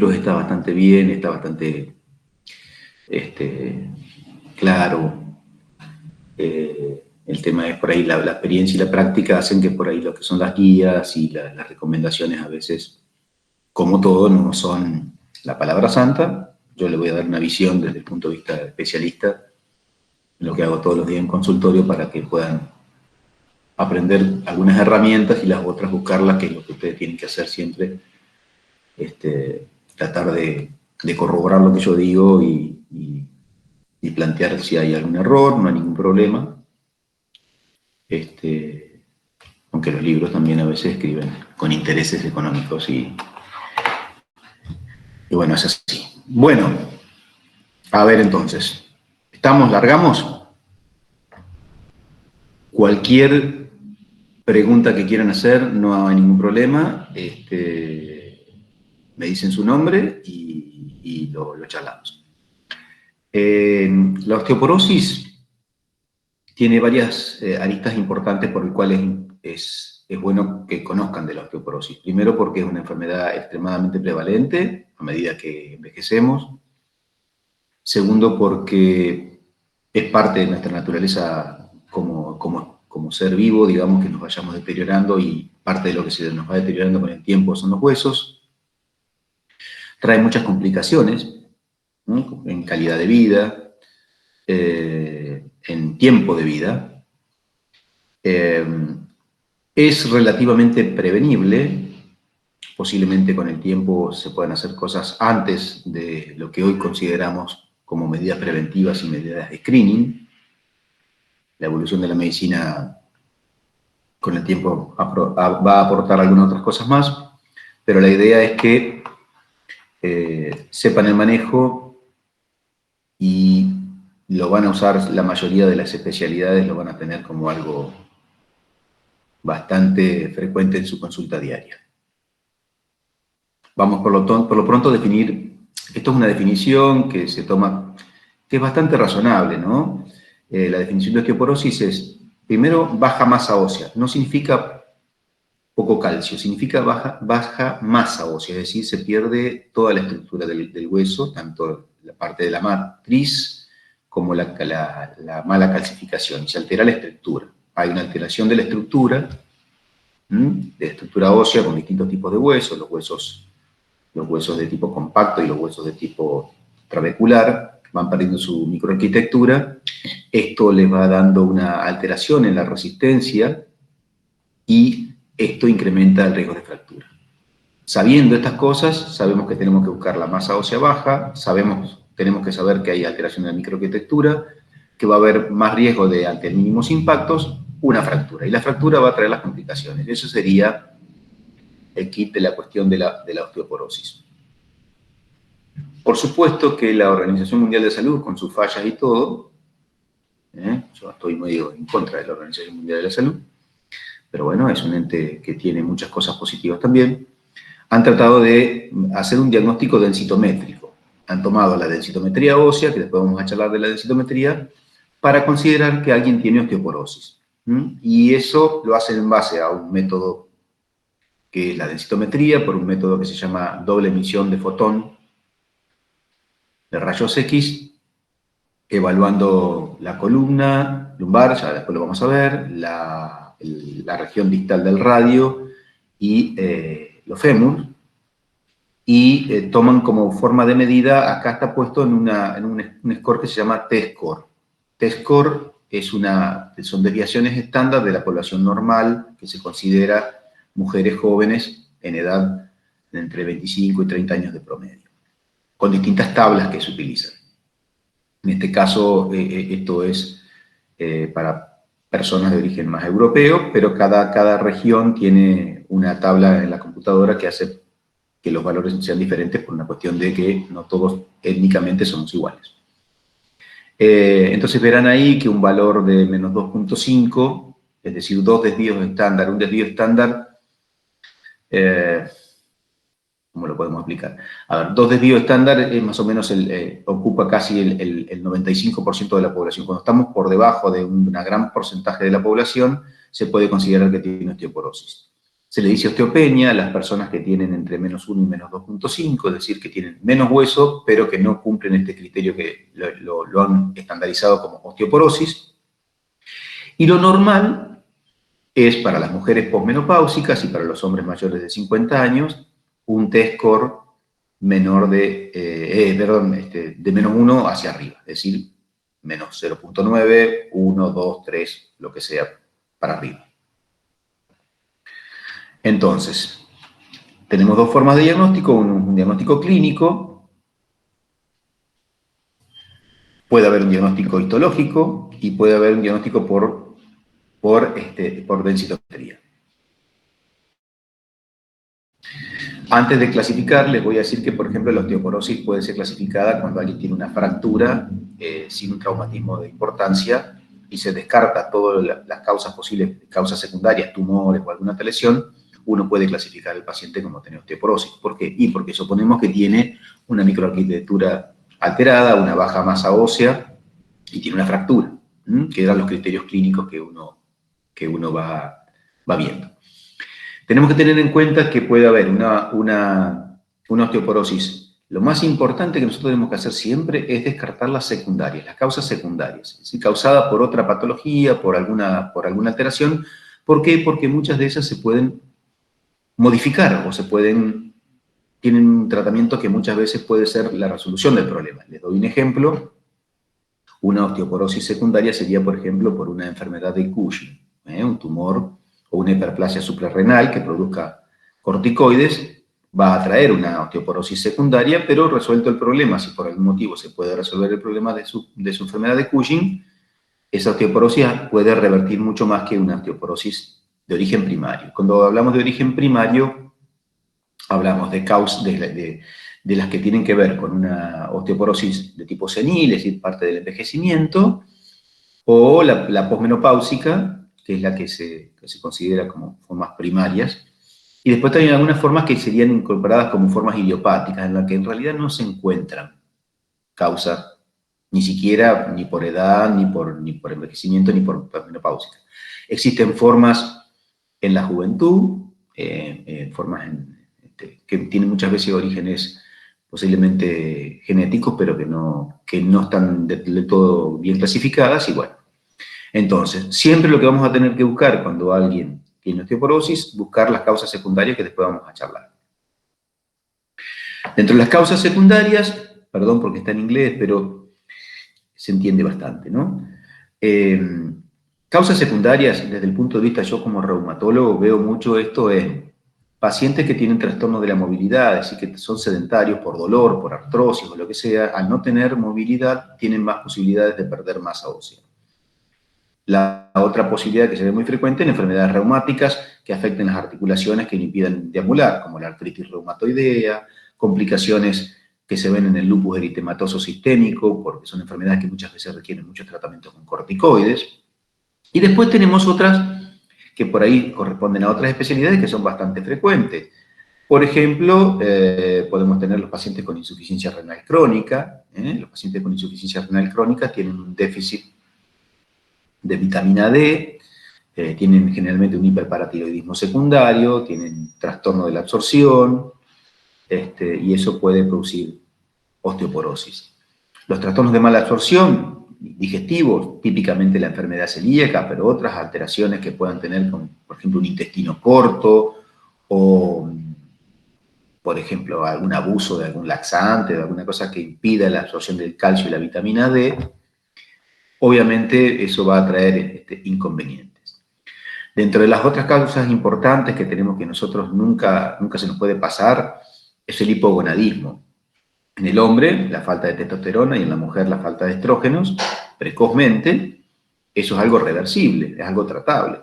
libros está bastante bien, está bastante claro. El tema es por ahí la experiencia y la práctica hacen que por ahí lo que son las guías y las recomendaciones a veces, como todo, no son la palabra santa. Yo le voy a dar una visión desde el punto de vista especialista, lo que hago todos los días en consultorio para que puedan aprender algunas herramientas y las otras buscarlas, que es lo que ustedes tienen que hacer siempre, tratar de corroborar lo que yo digo y plantear si hay algún error, no hay ningún problema. Aunque los libros también a veces escriben con intereses económicos y bueno, es así. Bueno, a ver entonces, ¿largamos? Cualquier pregunta que quieran hacer, no hay ningún problema. Me dicen su nombre y lo charlamos. La osteoporosis tiene varias aristas importantes por las cuales es bueno que conozcan de la osteoporosis. Primero, porque es una enfermedad extremadamente prevalente a medida que envejecemos. Segundo, porque es parte de nuestra naturaleza como ser vivo, digamos, que nos vayamos deteriorando, y parte de lo que se nos va deteriorando con el tiempo son los huesos. Trae muchas complicaciones, ¿no?, en calidad de vida, en tiempo de vida. Es relativamente prevenible. Posiblemente con el tiempo se puedan hacer cosas antes de lo que hoy consideramos como medidas preventivas y medidas de screening. La evolución de la medicina con el tiempo va a aportar algunas otras cosas más, pero la idea es que sepan el manejo, y lo van a usar. La mayoría de las especialidades lo van a tener como algo bastante frecuente en su consulta diaria. Vamos por lo pronto a definir. Esto es una definición que se toma, que es bastante razonable, ¿no? La definición de osteoporosis es, primero, baja masa ósea. No significa poco calcio, significa baja masa ósea, es decir, se pierde toda la estructura del hueso, tanto la parte de la matriz como la mala calcificación, y se altera la estructura. Hay una alteración de la estructura, de estructura ósea con distintos tipos de huesos, los huesos de tipo compacto y los huesos de tipo trabecular van perdiendo su microarquitectura. Esto les va dando una alteración en la resistencia y esto incrementa el riesgo de fractura. Sabiendo estas cosas, sabemos que tenemos que buscar la masa ósea baja, tenemos que saber que hay alteración de la microarquitectura, que va a haber más riesgo de, ante mínimos impactos, una fractura. Y la fractura va a traer las complicaciones. Eso sería el kit de la cuestión de la osteoporosis. Por supuesto que la Organización Mundial de Salud, con sus fallas y todo, yo estoy medio en contra de la Organización Mundial de la Salud, pero bueno, es un ente que tiene muchas cosas positivas también, han tratado de hacer un diagnóstico densitométrico. Han tomado la densitometría ósea, que después vamos a charlar de la densitometría, para considerar que alguien tiene osteoporosis. Y eso lo hacen en base a un método que es la densitometría, por un método que se llama doble emisión de fotón de rayos X, evaluando la columna lumbar, ya después lo vamos a ver, la región distal del radio y los fémur, y toman como forma de medida, acá está puesto en un score que se llama T-score. T-score son desviaciones estándar de la población normal, que se considera mujeres jóvenes en edad de entre 25 y 30 años de promedio, con distintas tablas que se utilizan. En este caso, esto es para personas de origen más europeo, pero cada región tiene una tabla en la computadora que hace que los valores sean diferentes por una cuestión de que no todos étnicamente somos iguales. Entonces verán ahí que un valor de menos 2.5, es decir, 2 desvíos estándar, un desvío estándar, ¿cómo lo podemos aplicar? A ver, 2 desvíos estándar es más o menos ocupa casi el 95% de la población. Cuando estamos por debajo de un gran porcentaje de la población, se puede considerar que tiene osteoporosis. Se le dice osteopenia a las personas que tienen entre -1 y -2.5, es decir, que tienen menos hueso, pero que no cumplen este criterio que lo han estandarizado como osteoporosis. Y lo normal es para las mujeres posmenopáusicas y para los hombres mayores de 50 años, un T-score menor de, de -1 hacia arriba, es decir, -0.9, 1, 2, 3, lo que sea, para arriba. Entonces, tenemos dos formas de diagnóstico, un diagnóstico clínico, puede haber un diagnóstico histológico y puede haber un diagnóstico por densitometría. Antes de clasificar, les voy a decir que, por ejemplo, la osteoporosis puede ser clasificada cuando alguien tiene una fractura sin un traumatismo de importancia y se descarta todas las causas posibles, causas secundarias, tumores o alguna otra lesión, uno puede clasificar al paciente como tener osteoporosis. ¿Por qué? Y porque suponemos que tiene una microarquitectura alterada, una baja masa ósea y tiene una fractura, que eran los criterios clínicos que uno va viendo. Tenemos que tener en cuenta que puede haber una osteoporosis. Lo más importante que nosotros tenemos que hacer siempre es descartar las secundarias, las causas secundarias, es decir, causada por otra patología, por alguna alteración. ¿Por qué? Porque muchas de esas se pueden modificar o tienen un tratamiento que muchas veces puede ser la resolución del problema. Les doy un ejemplo. Una osteoporosis secundaria sería, por ejemplo, por una enfermedad de Cushing, un tumor o una hiperplasia suprarrenal que produzca corticoides, va a traer una osteoporosis secundaria, pero resuelto el problema, si por algún motivo se puede resolver el problema de su enfermedad de Cushing, esa osteoporosis puede revertir mucho más que una osteoporosis de origen primario. Cuando hablamos de origen primario, hablamos de causas de las que tienen que ver con una osteoporosis de tipo senil, es decir, parte del envejecimiento, o la posmenopáusica, que es la que se considera como formas primarias, y después también algunas formas que serían incorporadas como formas idiopáticas, en las que en realidad no se encuentran causas, ni siquiera ni por edad, ni por envejecimiento, ni por posmenopáusica. Existen formas en la juventud, formas que tienen muchas veces orígenes posiblemente genéticos, pero que no están del todo bien clasificadas, y bueno. Entonces, siempre lo que vamos a tener que buscar cuando alguien tiene osteoporosis, buscar las causas secundarias que después vamos a charlar. Dentro de las causas secundarias, perdón porque está en inglés, pero se entiende bastante, ¿no? Causas secundarias, desde el punto de vista, yo como reumatólogo veo mucho esto en pacientes que tienen trastorno de la movilidad, es decir, que son sedentarios por dolor, por artrosis o lo que sea, al no tener movilidad tienen más posibilidades de perder masa ósea. La otra posibilidad que se ve muy frecuente en enfermedades reumáticas que afecten las articulaciones que le impidan deambular, como la artritis reumatoidea, complicaciones que se ven en el lupus eritematoso sistémico, porque son enfermedades que muchas veces requieren muchos tratamientos con corticoides. Y después tenemos otras que por ahí corresponden a otras especialidades que son bastante frecuentes. Por ejemplo, podemos tener los pacientes con insuficiencia renal crónica. Los pacientes con insuficiencia renal crónica tienen un déficit de vitamina D, tienen generalmente un hiperparatiroidismo secundario, tienen trastorno de la absorción, y eso puede producir osteoporosis. Los trastornos de mala absorción digestivos, típicamente la enfermedad celíaca, pero otras alteraciones que puedan tener, como, por ejemplo, un intestino corto o, por ejemplo, algún abuso de algún laxante, de alguna cosa que impida la absorción del calcio y la vitamina D, obviamente eso va a traer inconvenientes. Dentro de las otras causas importantes que tenemos que nosotros nunca se nos puede pasar es el hipogonadismo. En el hombre, la falta de testosterona, y en la mujer, la falta de estrógenos, precozmente. Eso es algo reversible, es algo tratable.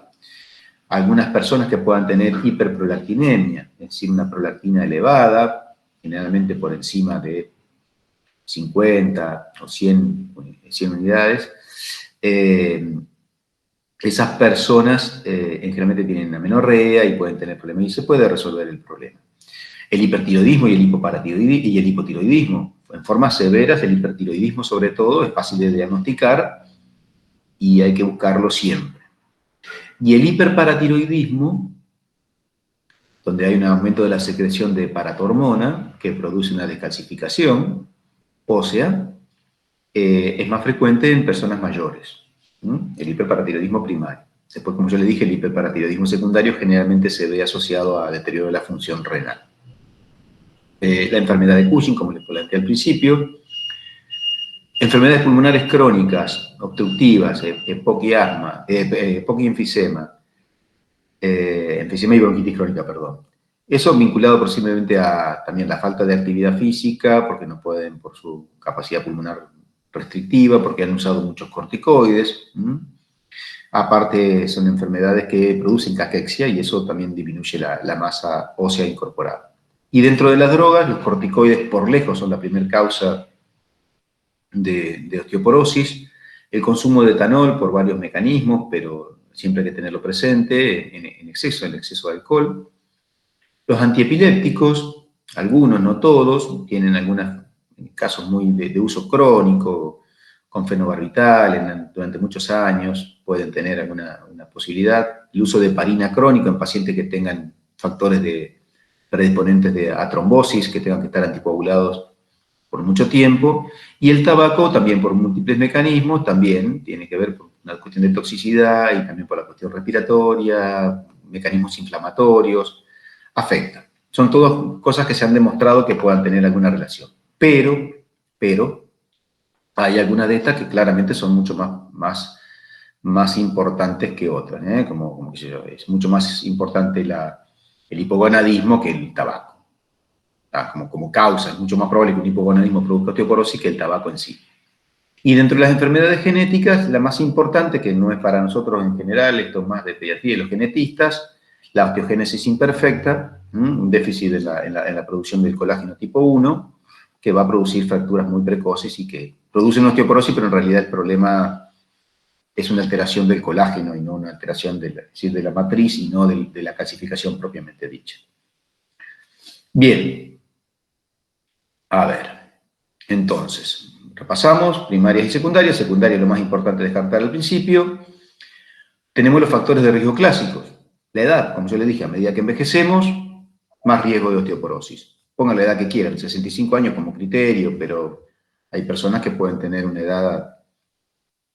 Algunas personas que puedan tener hiperprolactinemia, es decir, una prolactina elevada, generalmente por encima de 50 o 100 unidades, esas personas generalmente tienen amenorrea y pueden tener problemas, y se puede resolver el problema. El hipertiroidismo y el hipotiroidismo. En formas severas, el hipertiroidismo sobre todo es fácil de diagnosticar y hay que buscarlo siempre. Y el hiperparatiroidismo donde hay un aumento de la secreción de paratormona, que produce una descalcificación ósea, es más frecuente en personas mayores, el hiperparatiroidismo primario. Después, como yo le dije, el hiperparatiroidismo secundario generalmente se ve asociado a deterioro de la función renal. La enfermedad de Cushing, como les planteé al principio, enfermedades pulmonares crónicas, obstructivas, EPOC y asma, EPOC y enfisema, enfisema y bronquitis crónica, perdón. Eso vinculado posiblemente a también la falta de actividad física, porque no pueden, por su capacidad pulmonar restrictiva, porque han usado muchos corticoides. Aparte, son enfermedades que producen caquexia y eso también disminuye la masa ósea incorporada. Y dentro de las drogas, los corticoides por lejos son la primera causa de osteoporosis. El consumo de etanol por varios mecanismos, pero siempre hay que tenerlo presente, en exceso, el exceso de alcohol. Los antiepilépticos, algunos, no todos, tienen algunos casos muy de uso crónico, con fenobarbital durante muchos años, pueden tener alguna una posibilidad. El uso de heparina crónico en pacientes que tengan factores de predisponentes a trombosis, que tengan que estar anticoagulados por mucho tiempo. Y el tabaco también por múltiples mecanismos, también tiene que ver con una cuestión de toxicidad y también por la cuestión respiratoria, mecanismos inflamatorios, afecta. Son todas cosas que se han demostrado que puedan tener alguna relación. Pero hay algunas de estas que claramente son mucho más importantes que otras, ¿eh? Como qué sé yo, es mucho más importante el hipogonadismo que el tabaco. Como causa, es mucho más probable que un hipogonadismo produzca osteoporosis que el tabaco en sí. Y dentro de las enfermedades genéticas, la más importante, que no es para nosotros en general, esto es más de pediatría y los genetistas, la osteogénesis imperfecta, un déficit en la producción del colágeno tipo 1, que va a producir fracturas muy precoces y que producen osteoporosis, pero en realidad el problema es una alteración del colágeno y no una alteración de la matriz y no de la calcificación propiamente dicha. Bien, a ver, entonces, repasamos primarias y secundarias. Secundaria, lo más importante descartar al principio. Tenemos los factores de riesgo clásicos. La edad, como yo le dije, a medida que envejecemos, más riesgo de osteoporosis. Pongan la edad que quieran, 65 años como criterio, pero hay personas que pueden tener una edad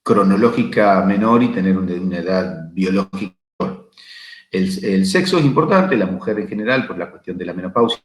cronológica menor y tener una edad biológica menor. El sexo es importante, la mujer en general, por la cuestión de la menopausia,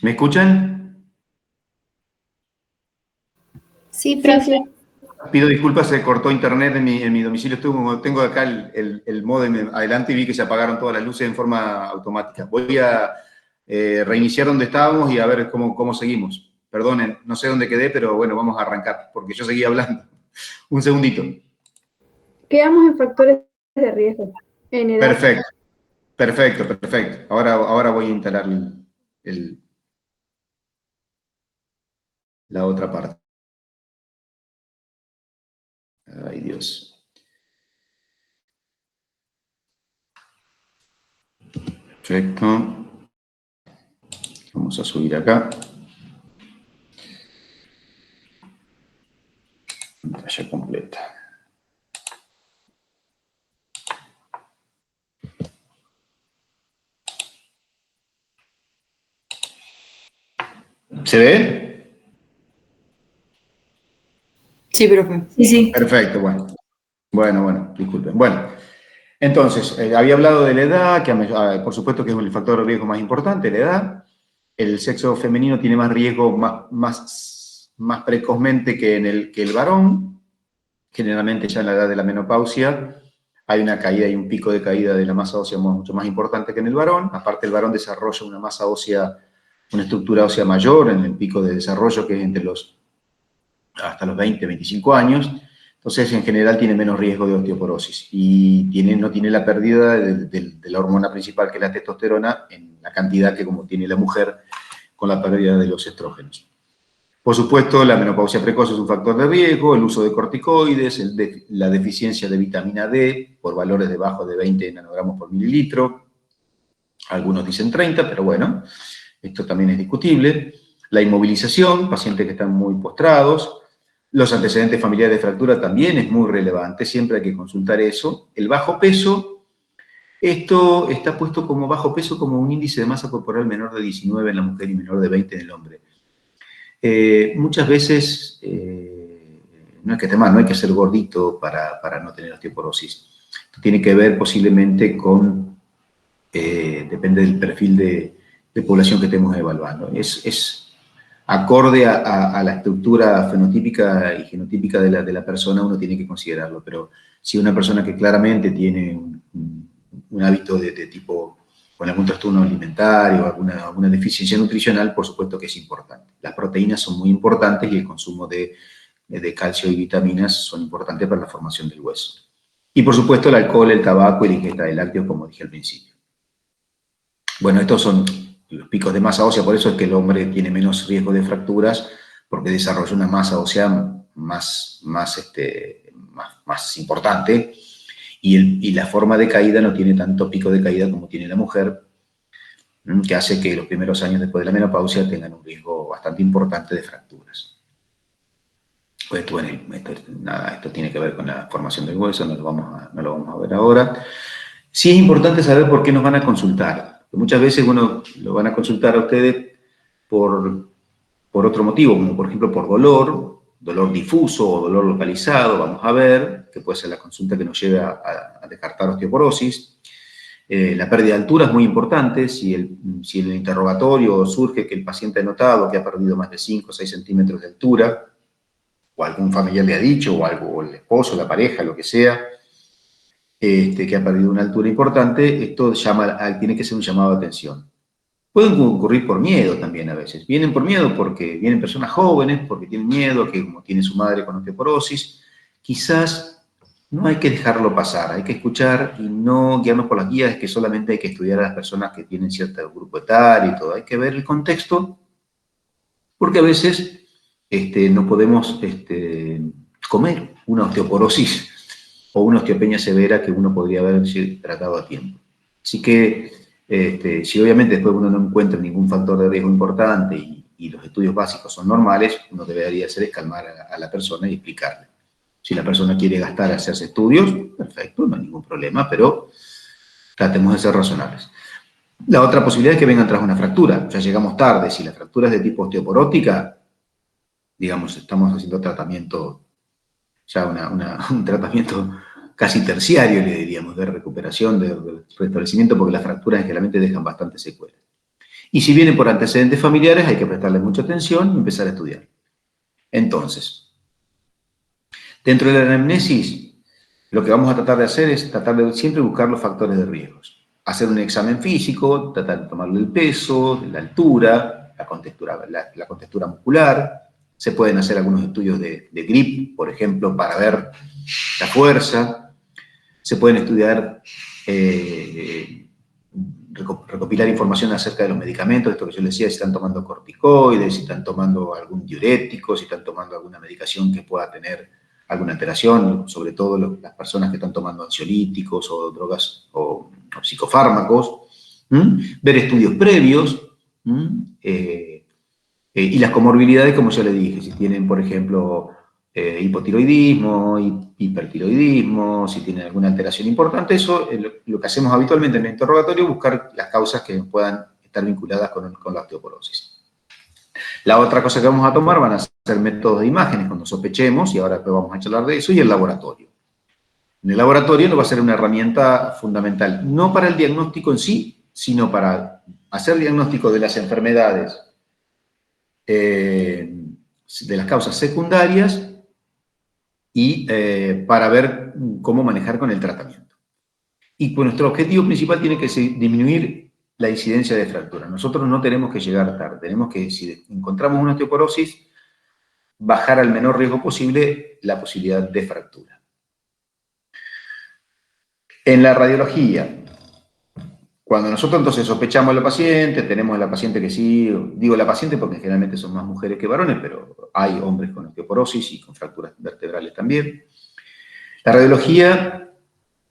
¿Me escuchan? Sí, profe. Pido disculpas, se cortó internet en mi domicilio. Tengo acá el módem adelante y vi que se apagaron todas las luces en forma automática. Voy a reiniciar donde estábamos y a ver cómo seguimos. Perdonen, no sé dónde quedé, pero bueno, vamos a arrancar, porque yo seguía hablando. Un segundito. Quedamos en factores de riesgo, en edad. Perfecto, perfecto. Ahora voy a instalar la otra parte. Ay, Dios. Perfecto. Vamos a subir acá. Pantalla completa. ¿Se ve? Sí, profe. Sí. Perfecto, bueno. Bueno, disculpen. Bueno, entonces, había hablado de la edad, que por supuesto que es el factor de riesgo más importante, la edad. El sexo femenino tiene más riesgo más precozmente que el varón. Generalmente ya en la edad de la menopausia hay una caída y un pico de caída de la masa ósea mucho más importante que en el varón. Aparte, el varón desarrolla una masa ósea, una estructura ósea mayor en el pico de desarrollo, que es hasta los 20, 25 años. Entonces, en general, tiene menos riesgo de osteoporosis y no tiene la pérdida de la hormona principal, que es la testosterona, en la cantidad que como tiene la mujer con la pérdida de los estrógenos. Por supuesto, la menopausia precoz es un factor de riesgo, el uso de corticoides, la deficiencia de vitamina D por valores debajo de 20 nanogramos por mililitro. Algunos dicen 30, pero bueno, esto también es discutible. La inmovilización, pacientes que están muy postrados. Los antecedentes familiares de fractura también es muy relevante, siempre hay que consultar eso. El bajo peso, esto está puesto como bajo peso como un índice de masa corporal menor de 19 en la mujer y menor de 20 en el hombre. Muchas veces, no es que esté mal, no hay que ser gordito para no tener osteoporosis. Esto tiene que ver posiblemente con, depende del perfil de población que estemos evaluando. Es acorde a la estructura fenotípica y genotípica de la persona, uno tiene que considerarlo, pero si una persona que claramente tiene un hábito de tipo con algún trastorno alimentario, alguna deficiencia nutricional, por supuesto que es importante. Las proteínas son muy importantes y el consumo de calcio y vitaminas son importantes para la formación del hueso. Y por supuesto el alcohol, el tabaco y la ingesta de lácteos, como dije al principio. Bueno, estos son los picos de masa ósea, por eso es que el hombre tiene menos riesgo de fracturas, porque desarrolla una masa ósea más importante, y la forma de caída no tiene tanto pico de caída como tiene la mujer, que hace que los primeros años después de la menopausia tengan un riesgo bastante importante de fracturas. Pues esto tiene que ver con la formación del hueso, no lo vamos a ver ahora. Sí es importante saber por qué nos van a consultar. Muchas veces, lo van a consultar a ustedes por otro motivo, como por ejemplo por dolor difuso o dolor localizado, vamos a ver, que puede ser la consulta que nos lleve a descartar osteoporosis. La pérdida de altura es muy importante. Si el interrogatorio surge que el paciente ha notado que ha perdido más de 5 o 6 centímetros de altura, o algún familiar le ha dicho, o el esposo, la pareja, lo que sea, que ha perdido una altura importante, esto tiene que ser un llamado de atención. Pueden ocurrir por miedo también a veces. Vienen por miedo porque vienen personas jóvenes, porque tienen miedo, que como tiene su madre con osteoporosis, quizás no hay que dejarlo pasar, hay que escuchar y no guiarnos por las guías, que solamente hay que estudiar a las personas que tienen cierto grupo etario y todo. Hay que ver el contexto, porque a veces no podemos comer una osteoporosis o una osteopenia severa que uno podría haber tratado a tiempo. Así que, si obviamente después uno no encuentra ningún factor de riesgo importante y los estudios básicos son normales, uno debería hacer es calmar a la persona y explicarle. Si la persona quiere gastar a hacerse estudios, perfecto, no hay ningún problema, pero tratemos de ser razonables. La otra posibilidad es que vengan tras una fractura. Ya llegamos tarde. Si la fractura es de tipo osteoporótica, digamos, estamos haciendo tratamiento, ya un tratamiento casi terciario, le diríamos, de recuperación, de restablecimiento, porque las fracturas generalmente dejan bastante secuelas. Y si vienen por antecedentes familiares, hay que prestarle mucha atención y empezar a estudiar. Entonces, dentro de la anamnesis, lo que vamos a tratar de hacer es tratar de siempre buscar los factores de riesgos. Hacer un examen físico, tratar de tomarle el peso, la altura, la contextura muscular. Se pueden hacer algunos estudios de grip, por ejemplo, para ver la fuerza. Se pueden estudiar, recopilar información acerca de los medicamentos, esto que yo les decía, si están tomando corticoides, si están tomando algún diurético, si están tomando alguna medicación que pueda tener alguna alteración, sobre todo las personas que están tomando ansiolíticos o drogas o psicofármacos. Ver estudios previos, y las comorbilidades, como ya le dije, si tienen, por ejemplo, hipotiroidismo, hipertiroidismo, si tienen alguna alteración importante, eso lo que hacemos habitualmente en el interrogatorio es buscar las causas que puedan estar vinculadas con la osteoporosis. La otra cosa que vamos a tomar van a ser métodos de imágenes cuando sospechemos, y ahora vamos a charlar de eso, y el laboratorio. En el laboratorio nos va a ser una herramienta fundamental, no para el diagnóstico en sí, sino para hacer diagnóstico de las enfermedades, de las causas secundarias, y para ver cómo manejar con el tratamiento. Y pues nuestro objetivo principal tiene que ser disminuir la incidencia de fractura. Nosotros no tenemos que llegar tarde, tenemos que, si encontramos una osteoporosis, bajar al menor riesgo posible la posibilidad de fractura. En la radiología, cuando nosotros entonces sospechamos a la paciente, tenemos a la paciente que sí, digo la paciente porque generalmente son más mujeres que varones, pero hay hombres con osteoporosis y con fracturas vertebrales también. La radiología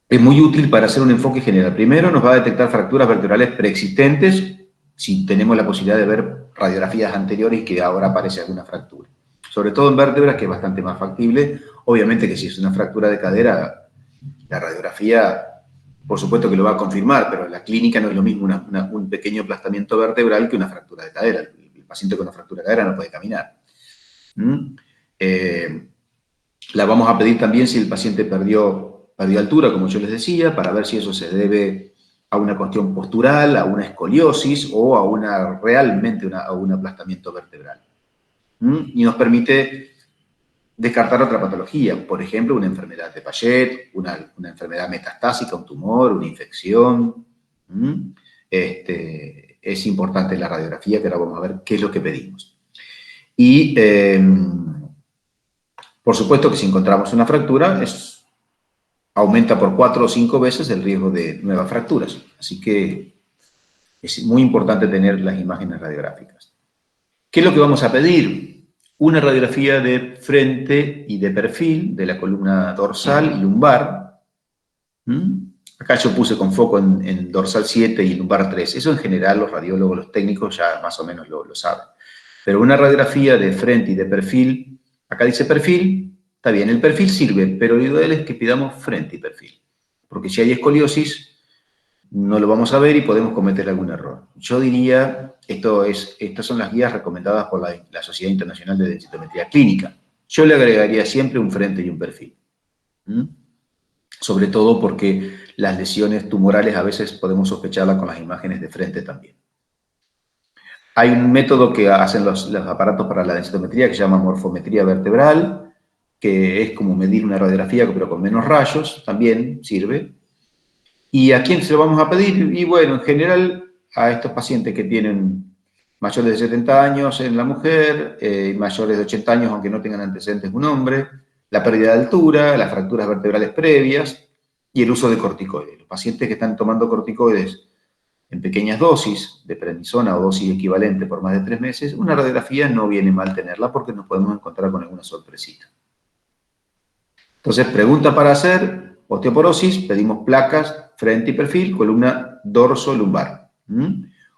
es muy útil para hacer un enfoque general. Primero nos va a detectar fracturas vertebrales preexistentes, si tenemos la posibilidad de ver radiografías anteriores y que ahora aparece alguna fractura. Sobre todo en vértebras, que es bastante más factible. Obviamente que si es una fractura de cadera, la radiografía, por supuesto que lo va a confirmar, pero en la clínica no es lo mismo un pequeño aplastamiento vertebral que una fractura de cadera. El paciente con una fractura de cadera no puede caminar. La vamos a pedir también si el paciente perdió altura, como yo les decía, para ver si eso se debe a una cuestión postural, a una escoliosis o realmente a un aplastamiento vertebral. Y nos permite descartar otra patología, por ejemplo, una enfermedad de Payet, una enfermedad metastásica, un tumor, una infección. Es importante la radiografía, que ahora vamos a ver qué es lo que pedimos. Y, por supuesto que si encontramos una fractura, aumenta por 4 o 5 veces el riesgo de nuevas fracturas. Así que es muy importante tener las imágenes radiográficas. ¿Qué es lo que vamos a pedir? Una radiografía de frente y de perfil de la columna dorsal y lumbar. Acá yo puse con foco en dorsal 7 y lumbar 3. Eso en general los radiólogos, los técnicos ya más o menos lo saben. Pero una radiografía de frente y de perfil, acá dice perfil, está bien, el perfil sirve, pero lo ideal es que pidamos frente y perfil. Porque si hay escoliosis, no lo vamos a ver y podemos cometer algún error. Yo diría, estas son las guías recomendadas por la Sociedad Internacional de Densitometría Clínica. Yo le agregaría siempre un frente y un perfil. Sobre todo porque las lesiones tumorales a veces podemos sospecharlas con las imágenes de frente también. Hay un método que hacen los aparatos para la densitometría que se llama morfometría vertebral, que es como medir una radiografía pero con menos rayos, también sirve. ¿Y a quién se lo vamos a pedir? Y bueno, en general a estos pacientes que tienen mayores de 70 años en la mujer, mayores de 80 años aunque no tengan antecedentes un hombre, la pérdida de altura, las fracturas vertebrales previas y el uso de corticoides. Los pacientes que están tomando corticoides en pequeñas dosis de prednisona o dosis equivalente por más de 3 meses, una radiografía no viene mal tenerla porque nos podemos encontrar con alguna sorpresita. Entonces, pregunta para hacer, osteoporosis, pedimos placas, frente y perfil, columna dorso-lumbar.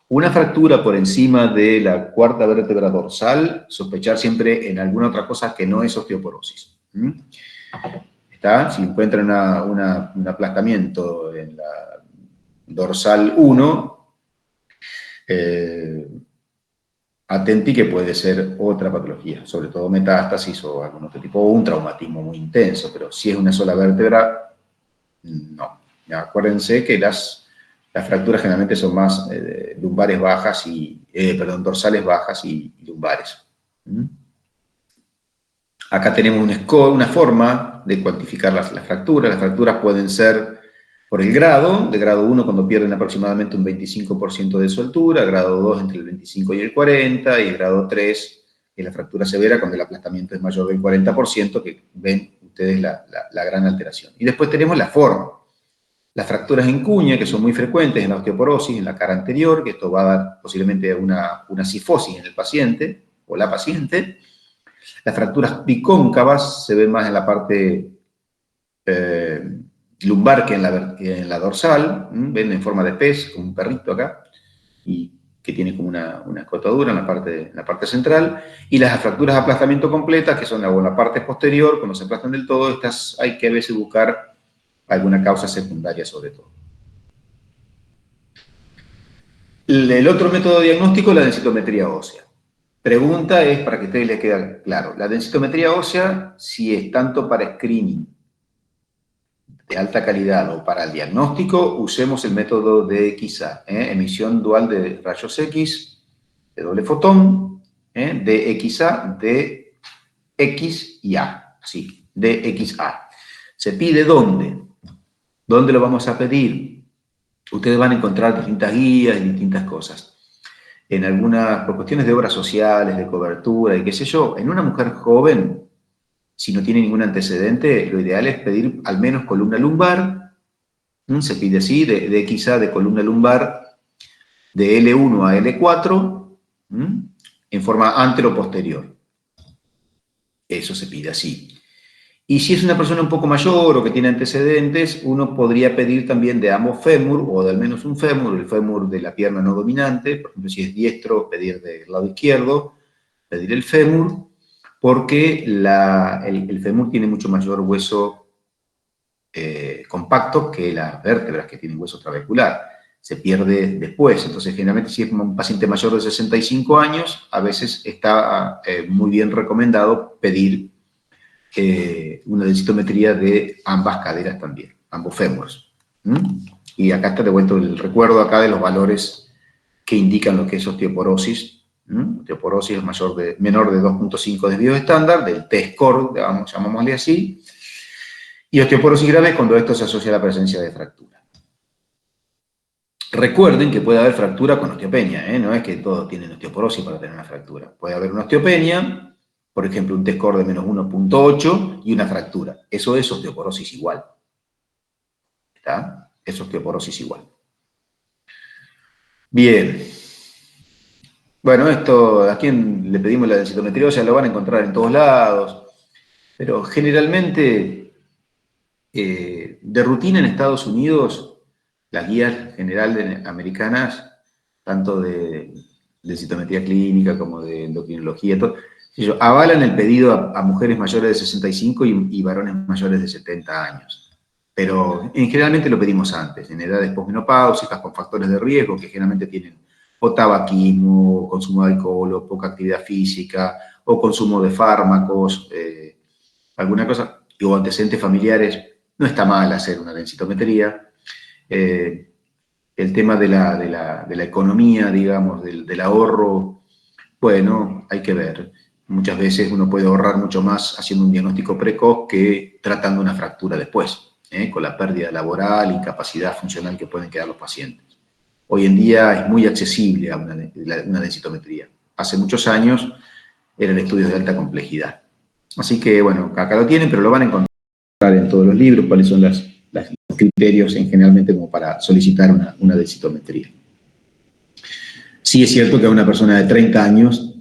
Una fractura por encima de la cuarta vértebra dorsal, sospechar siempre en alguna otra cosa que no es osteoporosis. ¿Está? Si encuentran un aplastamiento en la dorsal 1, atenti que puede ser otra patología, sobre todo metástasis o algún otro tipo, o un traumatismo muy intenso, pero si es una sola vértebra, no. Acuérdense que las Las fracturas generalmente son más lumbares bajas dorsales bajas y lumbares. ¿Mm? Acá tenemos un score, una forma de cuantificar las fracturas. Las fracturas pueden ser por el grado, de grado 1 cuando pierden aproximadamente un 25% de su altura, grado 2 entre el 25 y el 40, y grado 3 es la fractura severa cuando el aplastamiento es mayor del 40%, que ven ustedes la gran alteración. Y después tenemos la forma. Las fracturas en cuña, que son muy frecuentes en la osteoporosis, en la cara anterior, que esto va a dar posiblemente una cifosis en el paciente o la paciente. Las fracturas bicóncavas se ven más en la parte lumbar que en la dorsal, ven en forma de pez, como un perrito acá, y que tiene como una escotadura en la parte central, y las fracturas de aplastamiento completas, que son en la parte posterior, cuando se aplastan del todo, estas hay que a veces buscar alguna causa secundaria sobre todo. El otro método diagnóstico es la densitometría ósea. Pregunta es, para que a ustedes les quede claro, la densitometría ósea, si es tanto para screening de alta calidad o para el diagnóstico, usemos el método de XA, emisión dual de rayos X, de doble fotón, de XA, de X y A, así, de XA. ¿Se pide dónde? ¿Dónde lo vamos a pedir? Ustedes van a encontrar distintas guías y distintas cosas. En algunas, por cuestiones de obras sociales, de cobertura y qué sé yo, en una mujer joven, si no tiene ningún antecedente, lo ideal es pedir al menos columna lumbar, se pide así, de XA de columna lumbar, de L1 a L4, en forma antero-posterior. Eso se pide así. Y si es una persona un poco mayor o que tiene antecedentes, uno podría pedir también de ambos fémur, o de al menos un fémur, el fémur de la pierna no dominante, por ejemplo, si es diestro, pedir del lado izquierdo, pedir el fémur, porque el fémur tiene mucho mayor hueso compacto que las vértebras que tienen hueso trabecular. Se pierde después. Entonces, generalmente, si es un paciente mayor de 65 años, a veces está muy bien recomendado pedir una densitometría de ambas caderas también, ambos fémures. Y acá está de vuelta el recuerdo acá de los valores que indican lo que es osteoporosis. Osteoporosis es menor de 2.5 desvíos estándar, del T-score, llamámosle así, y osteoporosis grave cuando esto se asocia a la presencia de fractura. Recuerden que puede haber fractura con osteopenia, no es que todos tienen osteoporosis para tener una fractura. Puede haber una osteopenia, por ejemplo, un T-score de menos 1.8 y una fractura. Eso es osteoporosis igual. ¿Está? Es osteoporosis igual. Bien. Bueno, esto, ¿a quién le pedimos la densitometría? O sea, lo van a encontrar en todos lados, pero generalmente, de rutina en Estados Unidos, las guías generales americanas, tanto de densitometría clínica como de endocrinología, todo, avalan el pedido a mujeres mayores de 65 y varones mayores de 70 años. Pero generalmente lo pedimos antes, en edades posmenopáusicas, con factores de riesgo que generalmente tienen o tabaquismo, o consumo de alcohol, o poca actividad física, o consumo de fármacos, alguna cosa, o antecedentes familiares. No está mal hacer una densitometría. El tema de la economía, digamos, del ahorro, bueno, hay que ver. Muchas veces uno puede ahorrar mucho más haciendo un diagnóstico precoz que tratando una fractura después, con la pérdida laboral, incapacidad funcional que pueden quedar los pacientes. Hoy en día es muy accesible a una densitometría. Hace muchos años eran estudios de alta complejidad. Así que, bueno, acá lo tienen, pero lo van a encontrar en todos los libros, cuáles son los criterios generalmente como para solicitar una densitometría. Sí es cierto que a una persona de 30 años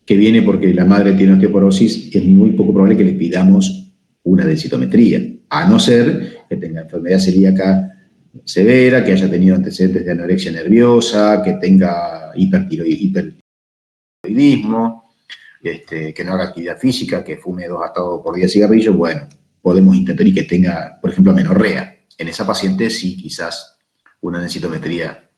que viene porque la madre tiene osteoporosis, es muy poco probable que le pidamos una densitometría, a no ser que tenga enfermedad celíaca severa, que haya tenido antecedentes de anorexia nerviosa, que tenga hipertiroidismo, que no haga actividad física, que fume 2 atados por día de cigarrillo. Bueno, podemos intentar y que tenga, por ejemplo, amenorrea. En esa paciente sí, quizás una densitometría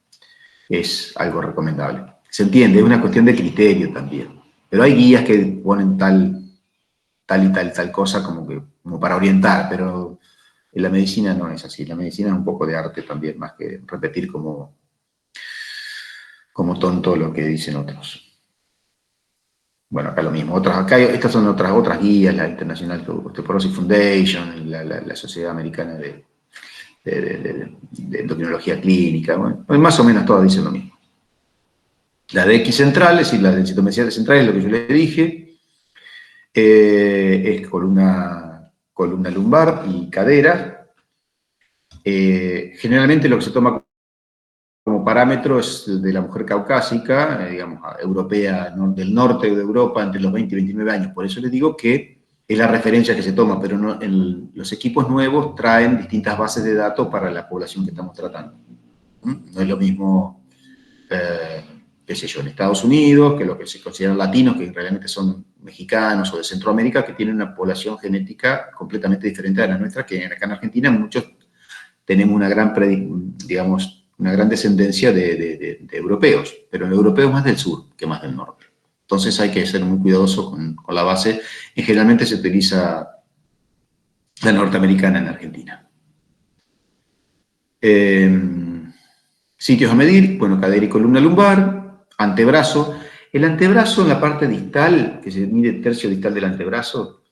es algo recomendable. Se entiende, es una cuestión de criterio también. Pero hay guías que ponen tal cosa como para orientar, pero En la medicina no es así, la medicina es un poco de arte también, más que repetir como tonto lo que dicen otros. Bueno, acá lo mismo. Estas son otras guías, la International Osteoporosis Foundation, la Sociedad Americana de Endocrinología Clínica. Bueno, más o menos todas dicen lo mismo. La de X central, es decir, la densitometría central es lo que yo le dije. Es columna lumbar y cadera. Generalmente lo que se toma como parámetro es de la mujer caucásica, digamos, europea, del norte de Europa, entre los 20 y 29 años. Por eso les digo que es la referencia que se toma, pero no, los equipos nuevos traen distintas bases de datos para la población que estamos tratando. No es lo mismo, qué sé yo, en Estados Unidos, que lo que se consideran latinos, que realmente son mexicanos o de Centroamérica, que tienen una población genética completamente diferente a la nuestra, que acá en Argentina muchos tenemos una gran, digamos, una gran descendencia de europeos, pero en europeos más del sur que más del norte. Entonces hay que ser muy cuidadoso con la base. Y generalmente se utiliza la norteamericana en Argentina. Sitios a medir, bueno, cadera y columna lumbar, antebrazo. El antebrazo en la parte distal, que se mide el tercio distal del antebrazo,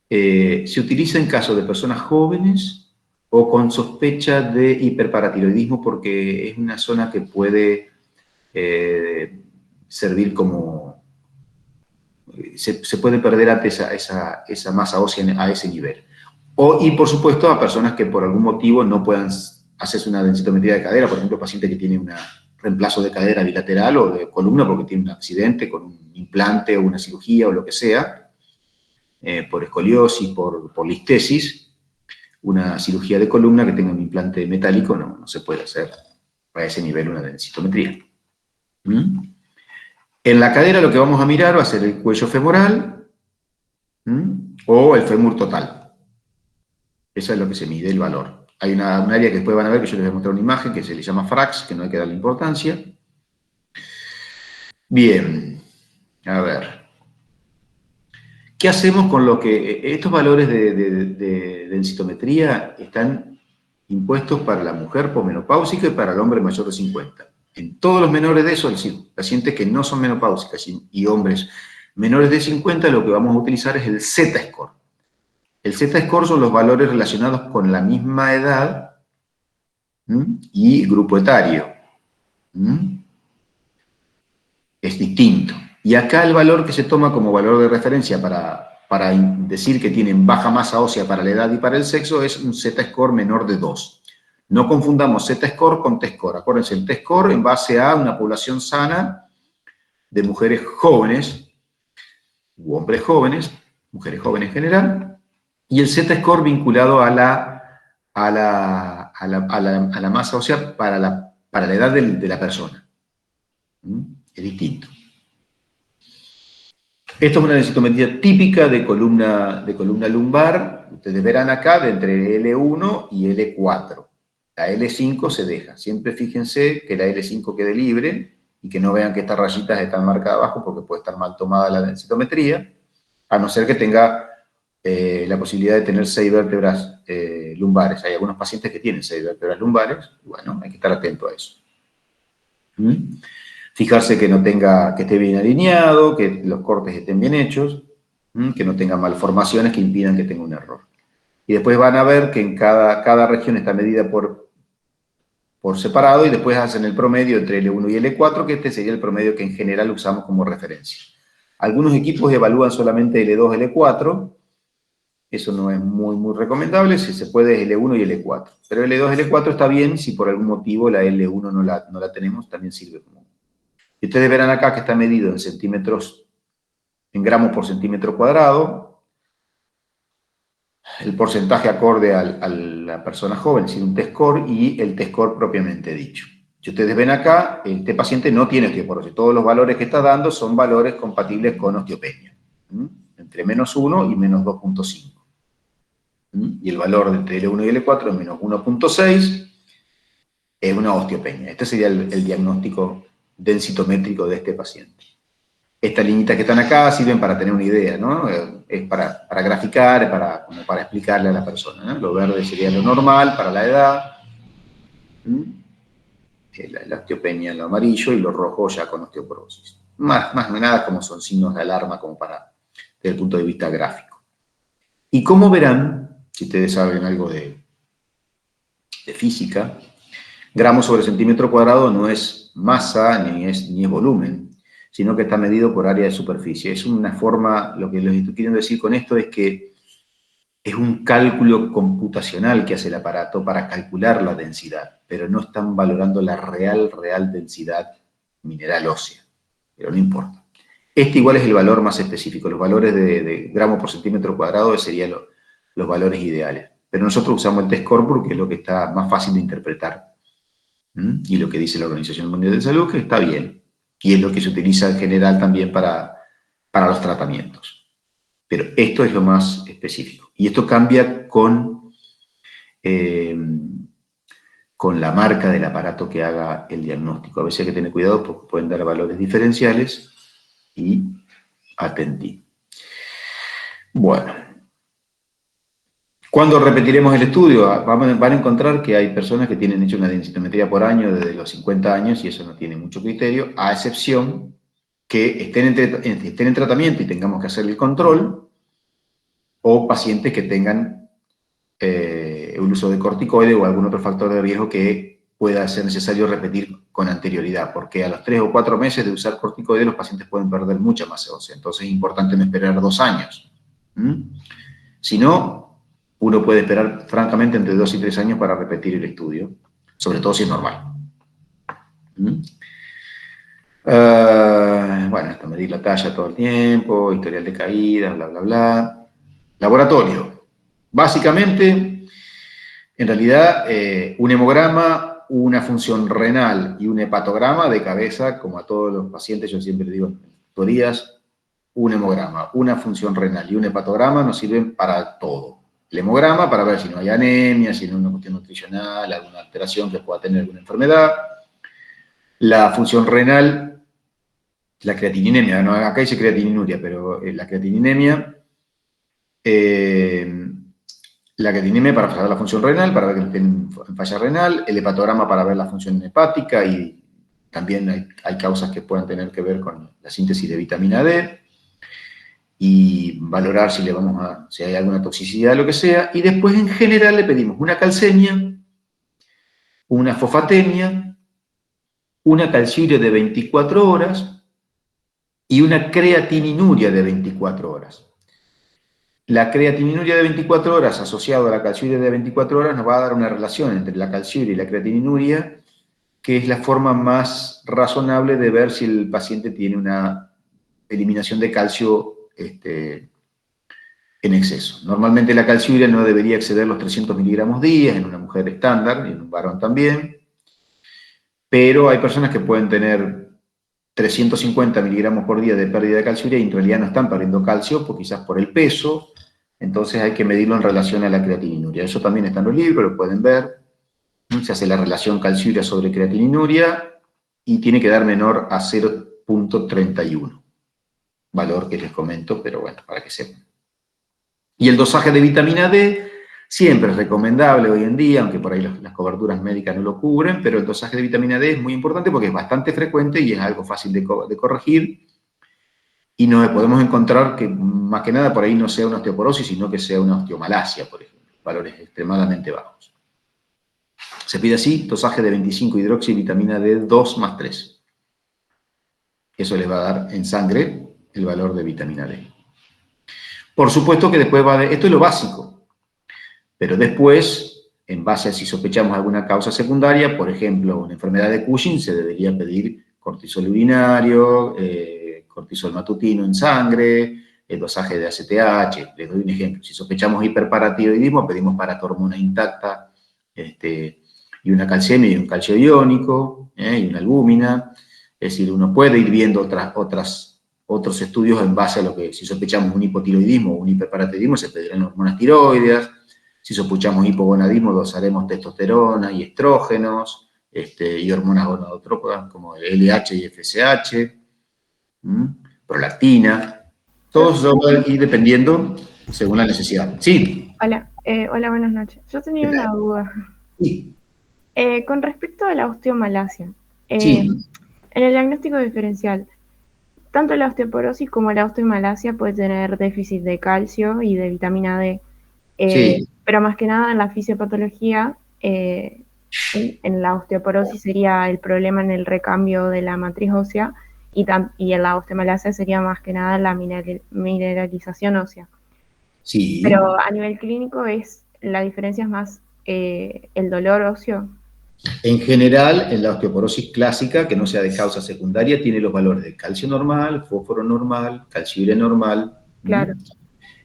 se utiliza en caso de personas jóvenes o con sospecha de hiperparatiroidismo porque es una zona que puede servir como... Se puede perder antes esa masa ósea a ese nivel. Y por supuesto a personas que por algún motivo no puedan hacerse una densitometría de cadera, por ejemplo, paciente que tiene un reemplazo de cadera bilateral o de columna porque tiene un accidente con un implante o una cirugía o lo que sea, por escoliosis, por listesis, una cirugía de columna que tenga un implante metálico no se puede hacer a ese nivel una densitometría. En la cadera lo que vamos a mirar va a ser el cuello femoral o el fémur total. Eso es lo que se mide el valor. Hay un área que después van a ver que yo les voy a mostrar una imagen que se le llama FRAX, que no hay que darle importancia. Bien, a ver. ¿Qué hacemos con lo que... Estos valores de densitometría están impuestos para la mujer posmenopáusica y para el hombre mayor de 50. En todos los menores de eso, es decir, pacientes que no son menopáusicas y hombres menores de 50, lo que vamos a utilizar es el Z-score. El Z-score son los valores relacionados con la misma edad y grupo etario. Es distinto. Y acá el valor que se toma como valor de referencia para decir que tienen baja masa ósea para la edad y para el sexo es un Z-score menor de 2. No confundamos Z-score con T-score. Acuérdense, el T-score en base a una población sana de mujeres jóvenes u hombres jóvenes, mujeres jóvenes en general, y el Z-score vinculado a la masa ósea para la edad de la persona. Es distinto. Esto es una densitometría típica de columna lumbar. Ustedes verán acá de entre L1 y L4. La L5 se deja. Siempre fíjense que la L5 quede libre y que no vean que estas rayitas están marcadas abajo porque puede estar mal tomada la densitometría, a no ser que tenga la posibilidad de tener 6 vértebras lumbares. Hay algunos pacientes que tienen 6 vértebras lumbares, y bueno, hay que estar atento a eso. Fijarse que esté bien alineado, que los cortes estén bien hechos, que no tenga malformaciones que impidan que tenga un error. Y después van a ver que en cada región está medida por separado y después hacen el promedio entre L1 y L4, que este sería el promedio que en general usamos como referencia. Algunos equipos evalúan solamente L2, L4, eso no es muy recomendable, si se puede es L1 y L4. Pero L2, L4 está bien, si por algún motivo la L1 no la tenemos, también sirve como... Y ustedes verán acá que está medido en centímetros, en gramos por centímetro cuadrado, el porcentaje acorde a la persona joven, es decir, un T-score y el T-score propiamente dicho. Si ustedes ven acá, este paciente no tiene osteoporosis. Todos los valores que está dando son valores compatibles con osteopenia. Entre -1 y -2.5. Y el valor de entre L1 y L4 es -1.6, es una osteopenia. Este sería el diagnóstico densitométrico de este paciente. Estas liñitas que están acá sirven para tener una idea, ¿no? Es para graficar, como para explicarle a la persona, ¿no? Lo verde sería lo normal para la edad, la osteopenia en lo amarillo y lo rojo ya con osteoporosis. Más que nada como son signos de alarma como desde el punto de vista gráfico. Y como verán, si ustedes saben algo de física, gramos sobre centímetro cuadrado no es masa ni es volumen, sino que está medido por área de superficie. Es una forma, lo que les estoy queriendo decir con esto es que es un cálculo computacional que hace el aparato para calcular la densidad, pero no están valorando la real densidad mineral ósea, pero no importa. Este igual es el valor más específico, los valores de gramos por centímetro cuadrado serían los valores ideales. Pero nosotros usamos el test Corpus, que es lo que está más fácil de interpretar. Y lo que dice la Organización Mundial de Salud, que está bien. Y es lo que se utiliza en general también para los tratamientos. Pero esto es lo más específico. Y esto cambia con la marca del aparato que haga el diagnóstico. A veces hay que tener cuidado porque pueden dar valores diferenciales y atendí. Bueno. ¿Cuándo repetiremos el estudio? Van a encontrar que hay personas que tienen hecho una densitometría por año desde los 50 años y eso no tiene mucho criterio, a excepción que estén en tratamiento y tengamos que hacer el control, o pacientes que tengan el uso de corticoide o algún otro factor de riesgo que pueda ser necesario repetir con anterioridad, porque a los 3 o 4 meses de usar corticoide los pacientes pueden perder mucha masa ósea, entonces es importante no esperar 2 años. Si no, uno puede esperar, francamente, entre 2 y 3 años para repetir el estudio, sobre todo si es normal. Bueno, esto medir la talla todo el tiempo, historial de caídas, bla, bla, bla. Laboratorio. Básicamente, en realidad, un hemograma, una función renal y un hepatograma de cabeza, como a todos los pacientes, yo siempre digo en tutorías, un hemograma, una función renal y un hepatograma nos sirven para todo. El hemograma para ver si no hay anemia, si no hay una cuestión nutricional, alguna alteración que pueda tener alguna enfermedad. La función renal, la creatininemia, no, acá dice creatininuria, pero la creatininemia, para saber la función renal, para ver que esté en falla renal, el hepatograma para ver la función hepática y también hay causas que puedan tener que ver con la síntesis de vitamina D. Y valorar si hay alguna toxicidad, lo que sea, y después en general le pedimos una calcemia, una fosfatemia, una calciuria de 24 horas y una creatininuria de 24 horas. La creatininuria de 24 horas asociado a la calciuria de 24 horas nos va a dar una relación entre la calciuria y la creatininuria, que es la forma más razonable de ver si el paciente tiene una eliminación de calcio en exceso. Normalmente la calciuria no debería exceder los 300 miligramos día en una mujer estándar y en un varón también, pero hay personas que pueden tener 350 miligramos por día de pérdida de calciuria y en realidad no están perdiendo calcio, quizás por el peso, entonces hay que medirlo en relación a la creatininuria. Eso también está en los libros, lo pueden ver. Se hace la relación calciuria sobre creatininuria y tiene que dar menor a 0.31, valor que les comento, pero bueno, para que sepan. Y el dosaje de vitamina D siempre es recomendable hoy en día, aunque por ahí las coberturas médicas no lo cubren, pero el dosaje de vitamina D es muy importante porque es bastante frecuente y es algo fácil de corregir. Y no podemos encontrar que, más que nada, por ahí no sea una osteoporosis, sino que sea una osteomalacia, por ejemplo, valores extremadamente bajos. Se pide así, dosaje de 25 hidroxivitamina D 2 más 3. Eso les va a dar en sangre el valor de vitamina D. Por supuesto que después esto es lo básico, pero después, en base a si sospechamos alguna causa secundaria, por ejemplo, una enfermedad de Cushing, se debería pedir cortisol urinario, cortisol matutino en sangre, el dosaje de ACTH. Les doy un ejemplo. Si sospechamos hiperparatiroidismo, pedimos paratormona intacta, y una calcemia y un calcio iónico, y una albúmina. Es decir, uno puede ir viendo otros estudios en base a lo que, si sospechamos un hipotiroidismo o un hiperparatiroidismo, se pedirán hormonas tiroideas. Si sospechamos hipogonadismo, dosaremos testosterona y estrógenos, y hormonas gonadotrópicas como el LH y FSH. prolactina. Todo eso va a ir dependiendo según la necesidad. Sí. Hola, buenas noches. Yo tenía una duda. Sí. Con respecto a la osteomalacia, Sí. en el diagnóstico diferencial, tanto la osteoporosis como la osteomalacia puede tener déficit de calcio y de vitamina D, Sí. pero más que nada en la fisiopatología, en la osteoporosis sería el problema en el recambio de la matriz ósea y en la osteomalacia sería más que nada la mineralización ósea. Sí. Pero a nivel clínico la diferencia es más el dolor óseo. En general, en la osteoporosis clásica, que no sea de causa secundaria, tiene los valores de calcio normal, fósforo normal, calciuria normal. Claro.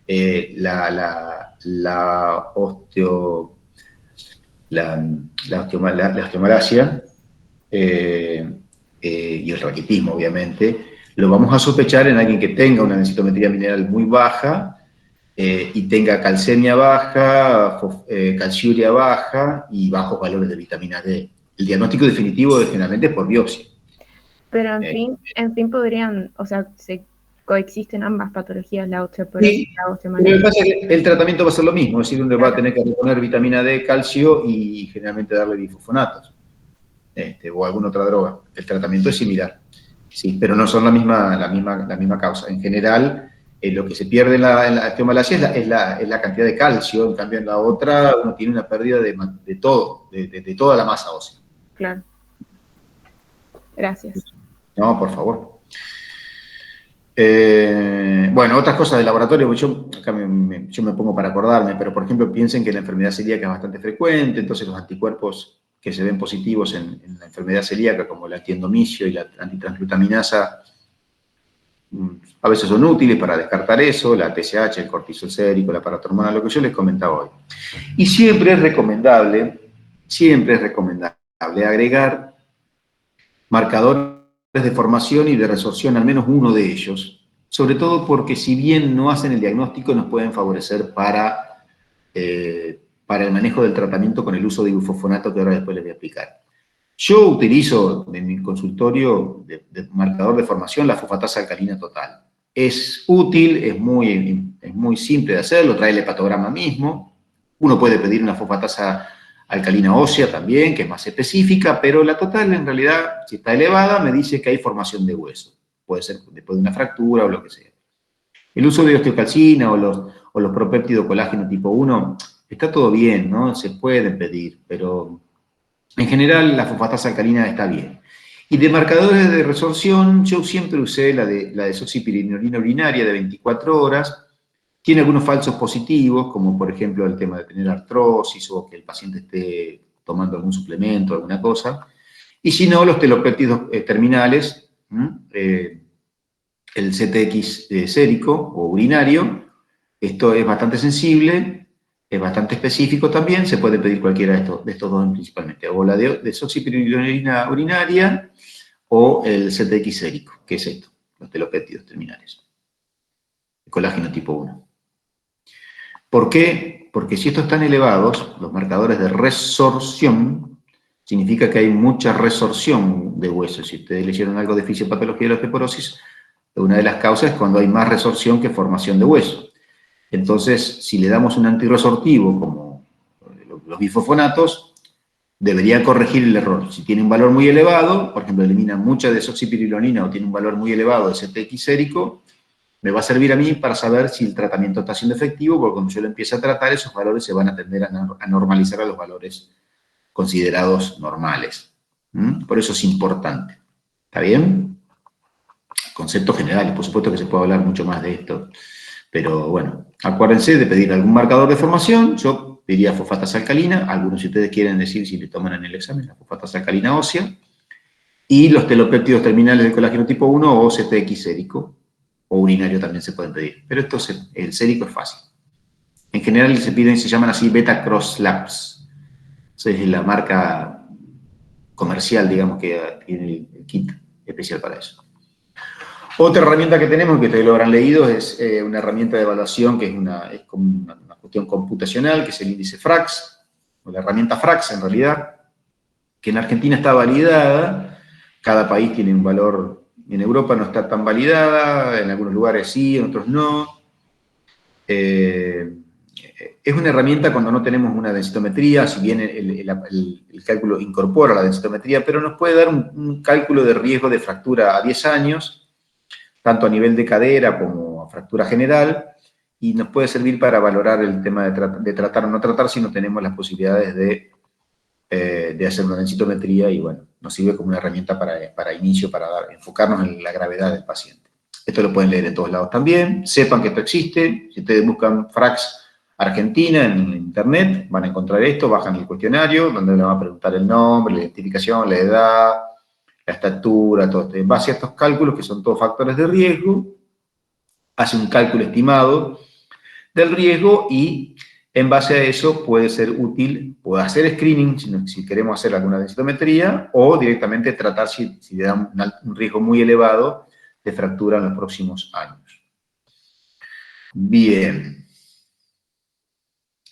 La osteomalacia y el raquitismo, obviamente, lo vamos a sospechar en alguien que tenga una densitometría mineral muy baja y tenga calcemia baja, calciuria baja y bajos valores de vitamina D. El diagnóstico definitivo generalmente es por biopsia. Pero en fin podrían, o sea, se coexisten ambas patologías, la osteoporosis y la osteomalacia. Lo que pasa es que el tratamiento va a ser lo mismo, es decir, uno va a tener que reponer vitamina D, calcio y generalmente darle bifosfonatos o alguna otra droga. El tratamiento es similar, sí, pero no son la misma causa. En general, lo que se pierde en la osteomalacia es la cantidad de calcio, en cambio en la otra uno tiene una pérdida de todo, de toda la masa ósea. Claro. Gracias. No, por favor. Bueno, otras cosas del laboratorio, yo me pongo para acordarme, pero por ejemplo piensen que la enfermedad celíaca es bastante frecuente, entonces los anticuerpos que se ven positivos en la enfermedad celíaca, como la antiendomicio y la antitransglutaminasa, a veces son útiles para descartar eso, la TSH, el cortisol sérico, la paratormona, lo que yo les comentaba hoy. Y siempre es recomendable agregar marcadores de formación y de resorción, al menos uno de ellos, sobre todo porque si bien no hacen el diagnóstico, nos pueden favorecer para el manejo del tratamiento con el uso de bifosfonato, que ahora después les voy a explicar. Yo utilizo en mi consultorio de marcador de formación la fosfatasa alcalina total. Es útil, es muy simple de hacerlo, trae el hepatograma mismo. Uno puede pedir una fosfatasa alcalina ósea también, que es más específica, pero la total en realidad, si está elevada, me dice que hay formación de hueso. Puede ser después de una fractura o lo que sea. El uso de osteocalcina o los propéptidos colágeno tipo 1, está todo bien, ¿no? Se pueden pedir, pero en general la fosfatasa alcalina está bien. Y de marcadores de resorción, yo siempre usé la desoxipirinolina urinaria de 24 horas. Tiene algunos falsos positivos, como por ejemplo el tema de tener artrosis o que el paciente esté tomando algún suplemento, alguna cosa. Y si no, los telopéptidos terminales, el CTX sérico o urinario, esto es bastante sensible, es bastante específico también, se puede pedir cualquiera de estos dos principalmente, o la desoxipirinolina urinaria o el CTX sérico, que es esto, los telopéptidos terminales, el colágeno tipo 1. ¿Por qué? Porque si estos están elevados, los marcadores de resorción, significa que hay mucha resorción de huesos. Si ustedes leyeron algo de fisiopatología de la osteoporosis, una de las causas es cuando hay más resorción que formación de hueso. Entonces, si le damos un antirresortivo, como los bifosfonatos, debería corregir el error. Si tiene un valor muy elevado, por ejemplo, elimina mucha desoxipirilonina o tiene un valor muy elevado de CTX sérico, me va a servir a mí para saber si el tratamiento está siendo efectivo, porque cuando yo lo empiece a tratar, esos valores se van a tender a normalizar a los valores considerados normales. Por eso es importante. ¿Está bien? Conceptos generales, por supuesto que se puede hablar mucho más de esto, pero bueno, acuérdense de pedir algún marcador de formación. Yo diría fosfatasa alcalina, algunos de ustedes quieren decir si le toman en el examen la fosfatasa alcalina ósea, y los telopéptidos terminales del colágeno tipo 1 o CTX sérico, o urinario también se pueden pedir, pero el sérico es fácil. En general se llaman así beta cross labs. Esa es la marca comercial, digamos, que tiene el kit especial para eso. Otra herramienta que tenemos, que ustedes lo habrán leído, es una herramienta de evaluación que es como una cuestión computacional, que es el índice FRAX, o la herramienta FRAX en realidad, que en Argentina está validada. Cada país tiene un valor En Europa no está tan validada, en algunos lugares sí, en otros no. Es una herramienta cuando no tenemos una densitometría, si bien el cálculo incorpora la densitometría, pero nos puede dar un cálculo de riesgo de fractura a 10 años, tanto a nivel de cadera como a fractura general, y nos puede servir para valorar el tema de tratar o no tratar si no tenemos las posibilidades de hacer una densitometría, y bueno, nos sirve como una herramienta para inicio, para enfocarnos en la gravedad del paciente. Esto lo pueden leer en todos lados también. Sepan que esto existe. Si ustedes buscan FRAX Argentina en internet, van a encontrar esto, bajan el cuestionario, donde le van a preguntar el nombre, la identificación, la edad, la estatura, todo esto. En base a estos cálculos, que son todos factores de riesgo, hace un cálculo estimado del riesgo y en base a eso puede ser útil, puede hacer screening si queremos hacer alguna densitometría o directamente tratar si le da un riesgo muy elevado de fractura en los próximos años. Bien.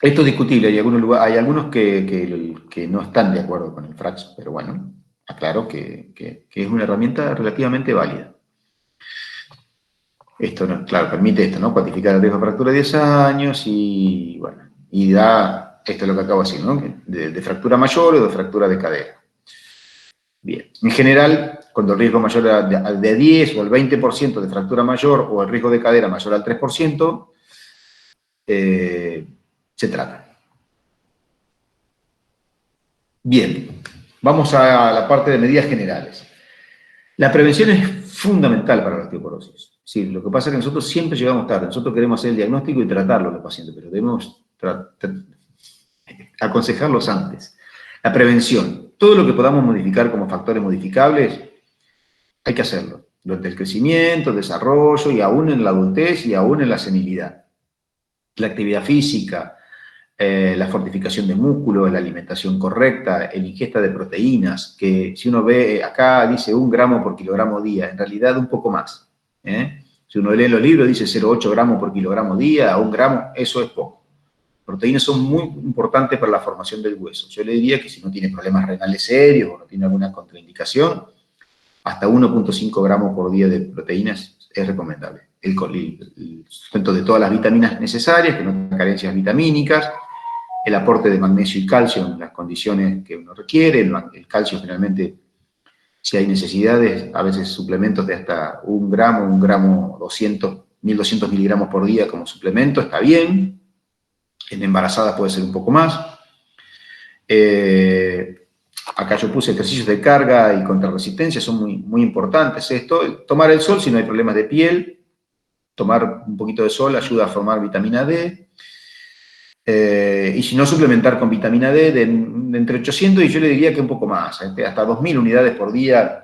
Esto es discutible, hay algunos que no están de acuerdo con el FRAX, pero bueno, aclaro que es una herramienta relativamente válida. Esto, claro, permite esto, ¿no? Cuantificar el riesgo de fractura de 10 años y, bueno, y da, esto es lo que acabo de decir, ¿no? De fractura mayor o de fractura de cadera. Bien, en general, cuando el riesgo mayor al de 10 o al 20% de fractura mayor o el riesgo de cadera mayor al 3%, se trata. Bien, vamos a la parte de medidas generales. La prevención es fundamental para la osteoporosis. Sí, lo que pasa es que nosotros siempre llegamos tarde. Nosotros queremos hacer el diagnóstico y tratarlo a los pacientes, pero debemos aconsejarlos antes. La prevención. Todo lo que podamos modificar como factores modificables, hay que hacerlo. Durante el crecimiento, el desarrollo, y aún en la adultez y aún en la senilidad. La actividad física, la fortificación de músculo, la alimentación correcta, la ingesta de proteínas, que si uno ve acá dice 1 gramo por kilogramo día, en realidad un poco más. Si uno lee los libros dice 0,8 gramos por kilogramo día, a 1 gramo, eso es poco. Proteínas son muy importantes para la formación del hueso. Yo le diría que si no tiene problemas renales serios o no tiene alguna contraindicación, hasta 1,5 gramos por día de proteínas es recomendable. El sustento de todas las vitaminas necesarias, que no tengan carencias vitamínicas, el aporte de magnesio y calcio en las condiciones que uno requiere, el calcio generalmente, si hay necesidades, a veces suplementos de hasta 1 gramo 200, 1200 miligramos por día como suplemento, está bien. En embarazadas puede ser un poco más. Acá yo puse ejercicios de carga y contrarresistencia, son muy importantes esto. Tomar el sol si no hay problemas de piel, tomar un poquito de sol ayuda a formar vitamina D. Y si no, suplementar con vitamina D de entre 800 y yo le diría que un poco más, hasta 2000 unidades por día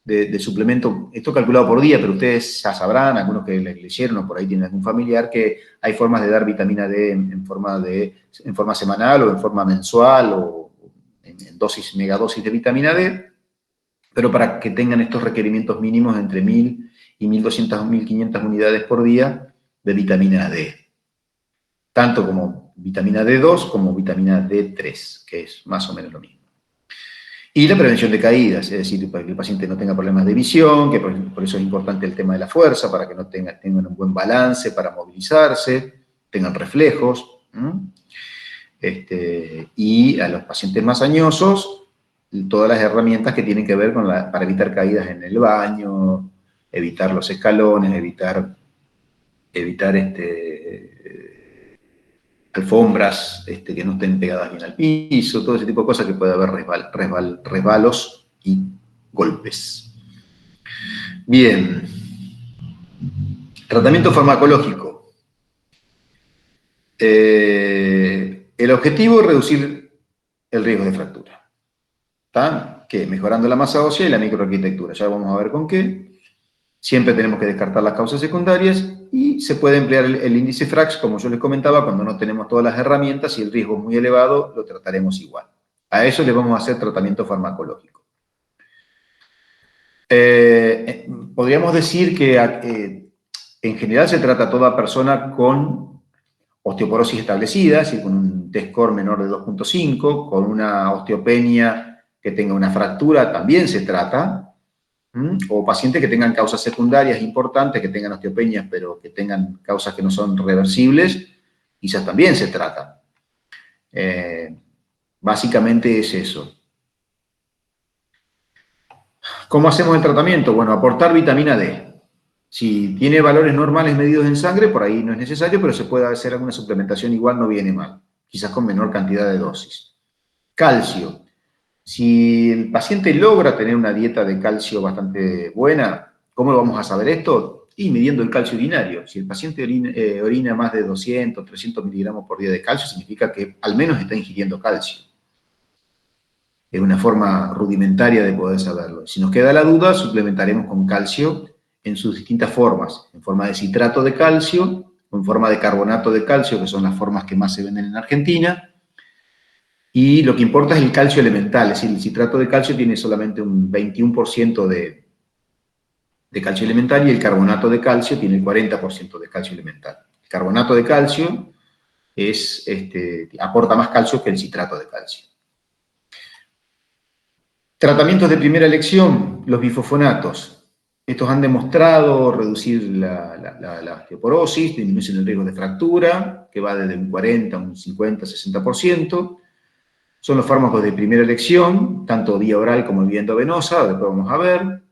de suplemento. Esto calculado por día, pero ustedes ya sabrán, algunos que leyeron o por ahí tienen algún familiar, que hay formas de dar vitamina D en forma semanal o en forma mensual o en dosis, megadosis de vitamina D, pero para que tengan estos requerimientos mínimos entre 1000 y 1200 o 1500 unidades por día de vitamina D. Tanto como vitamina D2 como vitamina D3, que es más o menos lo mismo. Y la prevención de caídas, es decir, para que el paciente no tenga problemas de visión, que por eso es importante el tema de la fuerza, para que no tengan un buen balance para movilizarse, tengan reflejos. Y a los pacientes más añosos, todas las herramientas que tienen que ver para evitar caídas en el baño, evitar los escalones, evitar alfombras que no estén pegadas bien al piso, todo ese tipo de cosas que puede haber resbalos y golpes. Bien. Tratamiento farmacológico. El objetivo es reducir el riesgo de fractura. ¿Está? ¿Qué? Mejorando la masa ósea y la microarquitectura. Ya vamos a ver con qué. Siempre tenemos que descartar las causas secundarias y se puede emplear el índice FRAX, como yo les comentaba, cuando no tenemos todas las herramientas y el riesgo es muy elevado, lo trataremos igual. A eso le vamos a hacer tratamiento farmacológico. Podríamos decir que en general se trata a toda persona con osteoporosis establecida, es decir, con un T-score menor de 2.5, con una osteopenia que tenga una fractura, también se trata. O pacientes que tengan causas secundarias importantes, que tengan osteopenias, pero que tengan causas que no son reversibles, quizás también se tratan. Básicamente es eso. ¿Cómo hacemos el tratamiento? Bueno, aportar vitamina D. Si tiene valores normales medidos en sangre, por ahí no es necesario, pero se puede hacer alguna suplementación, igual no viene mal, quizás con menor cantidad de dosis. Calcio. Si el paciente logra tener una dieta de calcio bastante buena, ¿cómo lo vamos a saber esto? Y midiendo el calcio urinario. Si el paciente orina más de 200, 300 miligramos por día de calcio, significa que al menos está ingiriendo calcio. Es una forma rudimentaria de poder saberlo. Si nos queda la duda, suplementaremos con calcio en sus distintas formas, en forma de citrato de calcio, o en forma de carbonato de calcio, que son las formas que más se venden en Argentina. Y lo que importa es el calcio elemental, es decir, el citrato de calcio tiene solamente un 21% de calcio elemental y el carbonato de calcio tiene el 40% de calcio elemental. El carbonato de calcio aporta más calcio que el citrato de calcio. Tratamientos de primera elección, los bifosfonatos. Estos han demostrado reducir la osteoporosis, disminuyen el riesgo de fractura, que va desde un 40 a un 50, 60%. Son los fármacos de primera elección, tanto vía oral como vía endovenosa, después vamos a ver.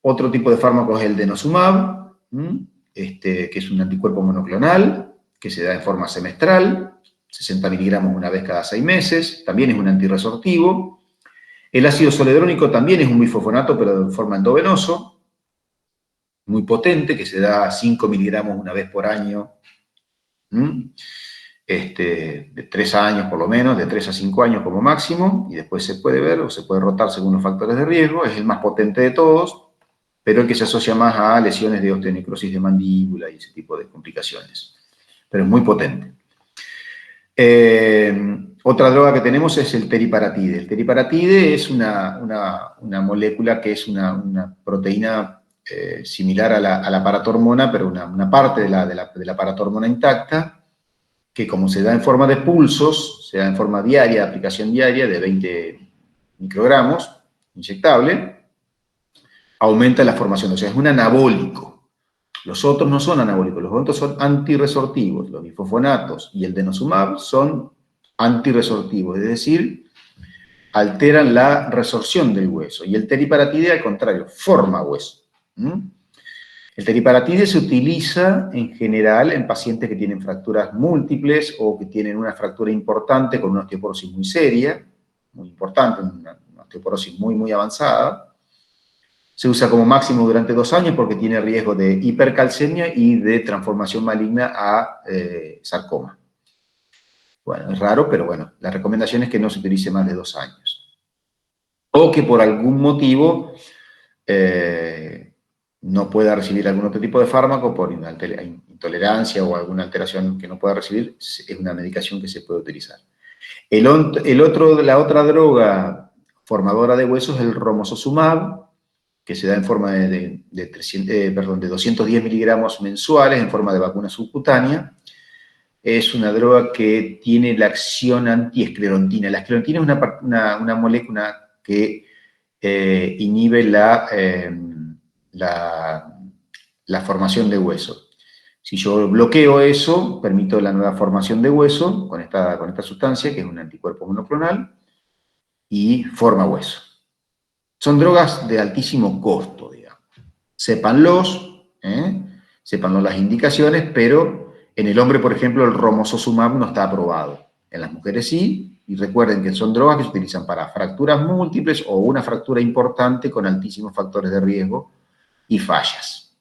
Otro tipo de fármaco es el denosumab, que es un anticuerpo monoclonal, que se da en forma semestral, 60 miligramos una vez cada 6 meses, también es un antirresortivo. El ácido zoledrónico también es un bifosfonato, pero de forma endovenoso, muy potente, que se da 5 miligramos una vez por año, de 3 años por lo menos, de 3 a 5 años como máximo, y después se puede ver o se puede rotar según los factores de riesgo. Es el más potente de todos, pero el que se asocia más a lesiones de osteonecrosis de mandíbula y ese tipo de complicaciones. Pero es muy potente. Otra droga que tenemos es el teriparatide. El teriparatide es una molécula que es una proteína similar a la paratormona, pero una parte de la paratormona intacta, que como se da en forma de pulsos, se da en forma diaria, aplicación diaria de 20 microgramos, inyectable, aumenta la formación, o sea, es un anabólico. Los otros no son anabólicos, los otros son antirresortivos. Los bifosfonatos y el denosumab son antirresortivos, es decir, alteran la resorción del hueso. Y el teriparatide, al contrario, forma hueso. El teriparatide se utiliza en general en pacientes que tienen fracturas múltiples o que tienen una fractura importante con una osteoporosis muy seria, muy importante, una osteoporosis muy, muy avanzada. Se usa como máximo durante 2 años porque tiene riesgo de hipercalcemia y de transformación maligna a sarcoma. Bueno, es raro, pero bueno, la recomendación es que no se utilice más de 2 años. O que por algún motivo no pueda recibir algún otro tipo de fármaco por intolerancia o alguna alteración que no pueda recibir, es una medicación que se puede utilizar. La otra droga formadora de huesos es el romosozumab, que se da en forma de 210 miligramos mensuales en forma de vacuna subcutánea. Es una droga que tiene la acción antiesclerotina. La esclerotina es una molécula que inhibe la formación de hueso. Si yo bloqueo eso, permito la nueva formación de hueso con esta sustancia, que es un anticuerpo monoclonal, y forma hueso. Son drogas de altísimo costo, digamos. Sépanlos las indicaciones, pero en el hombre, por ejemplo, el romosozumab no está aprobado. En las mujeres sí, y recuerden que son drogas que se utilizan para fracturas múltiples o una fractura importante con altísimos factores de riesgo y fallas.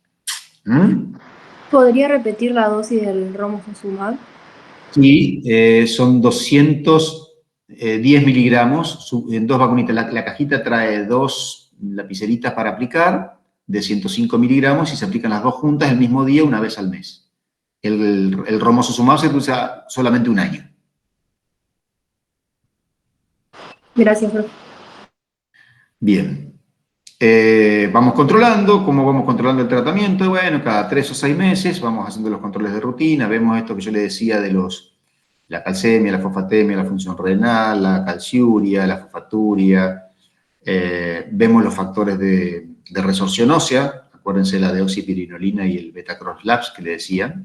¿Podría repetir la dosis del romosozumab? Sí, son 210 miligramos en 2 vacunitas. La cajita trae 2 lapiceritas para aplicar de 105 miligramos y se aplican las 2 juntas el mismo día, una vez al mes. El romosozumab se usa solamente 1 año. Gracias, profe. Bien. Vamos controlando. ¿Cómo vamos controlando el tratamiento? Bueno, cada 3 o 6 meses vamos haciendo los controles de rutina, vemos esto que yo le decía de la calcemia, la fosfatemia, la función renal, la calciuria, la fosfaturia, Vemos los factores de resorción ósea, acuérdense la deoxypirinolina y el beta-cross-labs que le decía,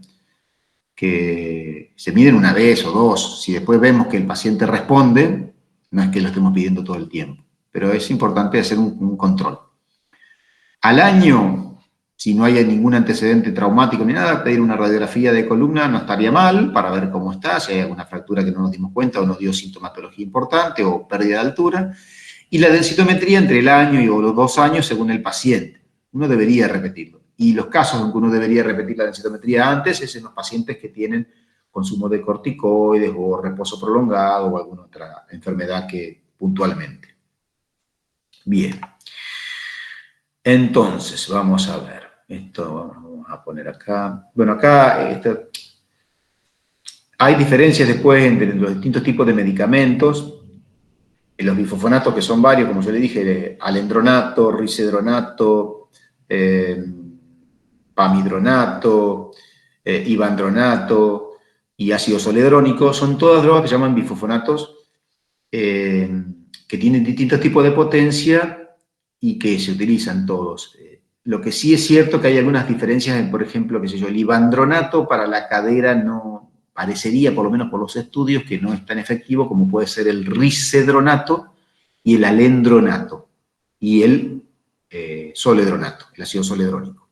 que se miden una vez o dos. Si después vemos que el paciente responde, no es que lo estemos pidiendo todo el tiempo, pero es importante hacer un control. Al año, si no hay ningún antecedente traumático ni nada, pedir una radiografía de columna no estaría mal para ver cómo está, si hay alguna fractura que no nos dimos cuenta o nos dio sintomatología importante o pérdida de altura. Y la densitometría entre el año o los 2 años según el paciente. Uno debería repetirlo. Y los casos en que uno debería repetir la densitometría antes es en los pacientes que tienen consumo de corticoides o reposo prolongado o alguna otra enfermedad que puntualmente. Bien. Entonces, vamos a ver. Esto vamos a poner acá. Bueno, acá hay diferencias después entre los distintos tipos de medicamentos. Los bifosfonatos, que son varios, como yo le dije, alendronato, risedronato, pamidronato, ivandronato y ácido zoledrónico, son todas drogas que se llaman bifosfonatos que tienen distintos tipos de potencia y que se utilizan todos. Lo que sí es cierto que hay algunas diferencias en, por ejemplo, qué sé yo, el ivandronato para la cadera no parecería, por lo menos por los estudios, que no es tan efectivo como puede ser el risedronato y el alendronato y el zoledronato, el ácido zoledrónico.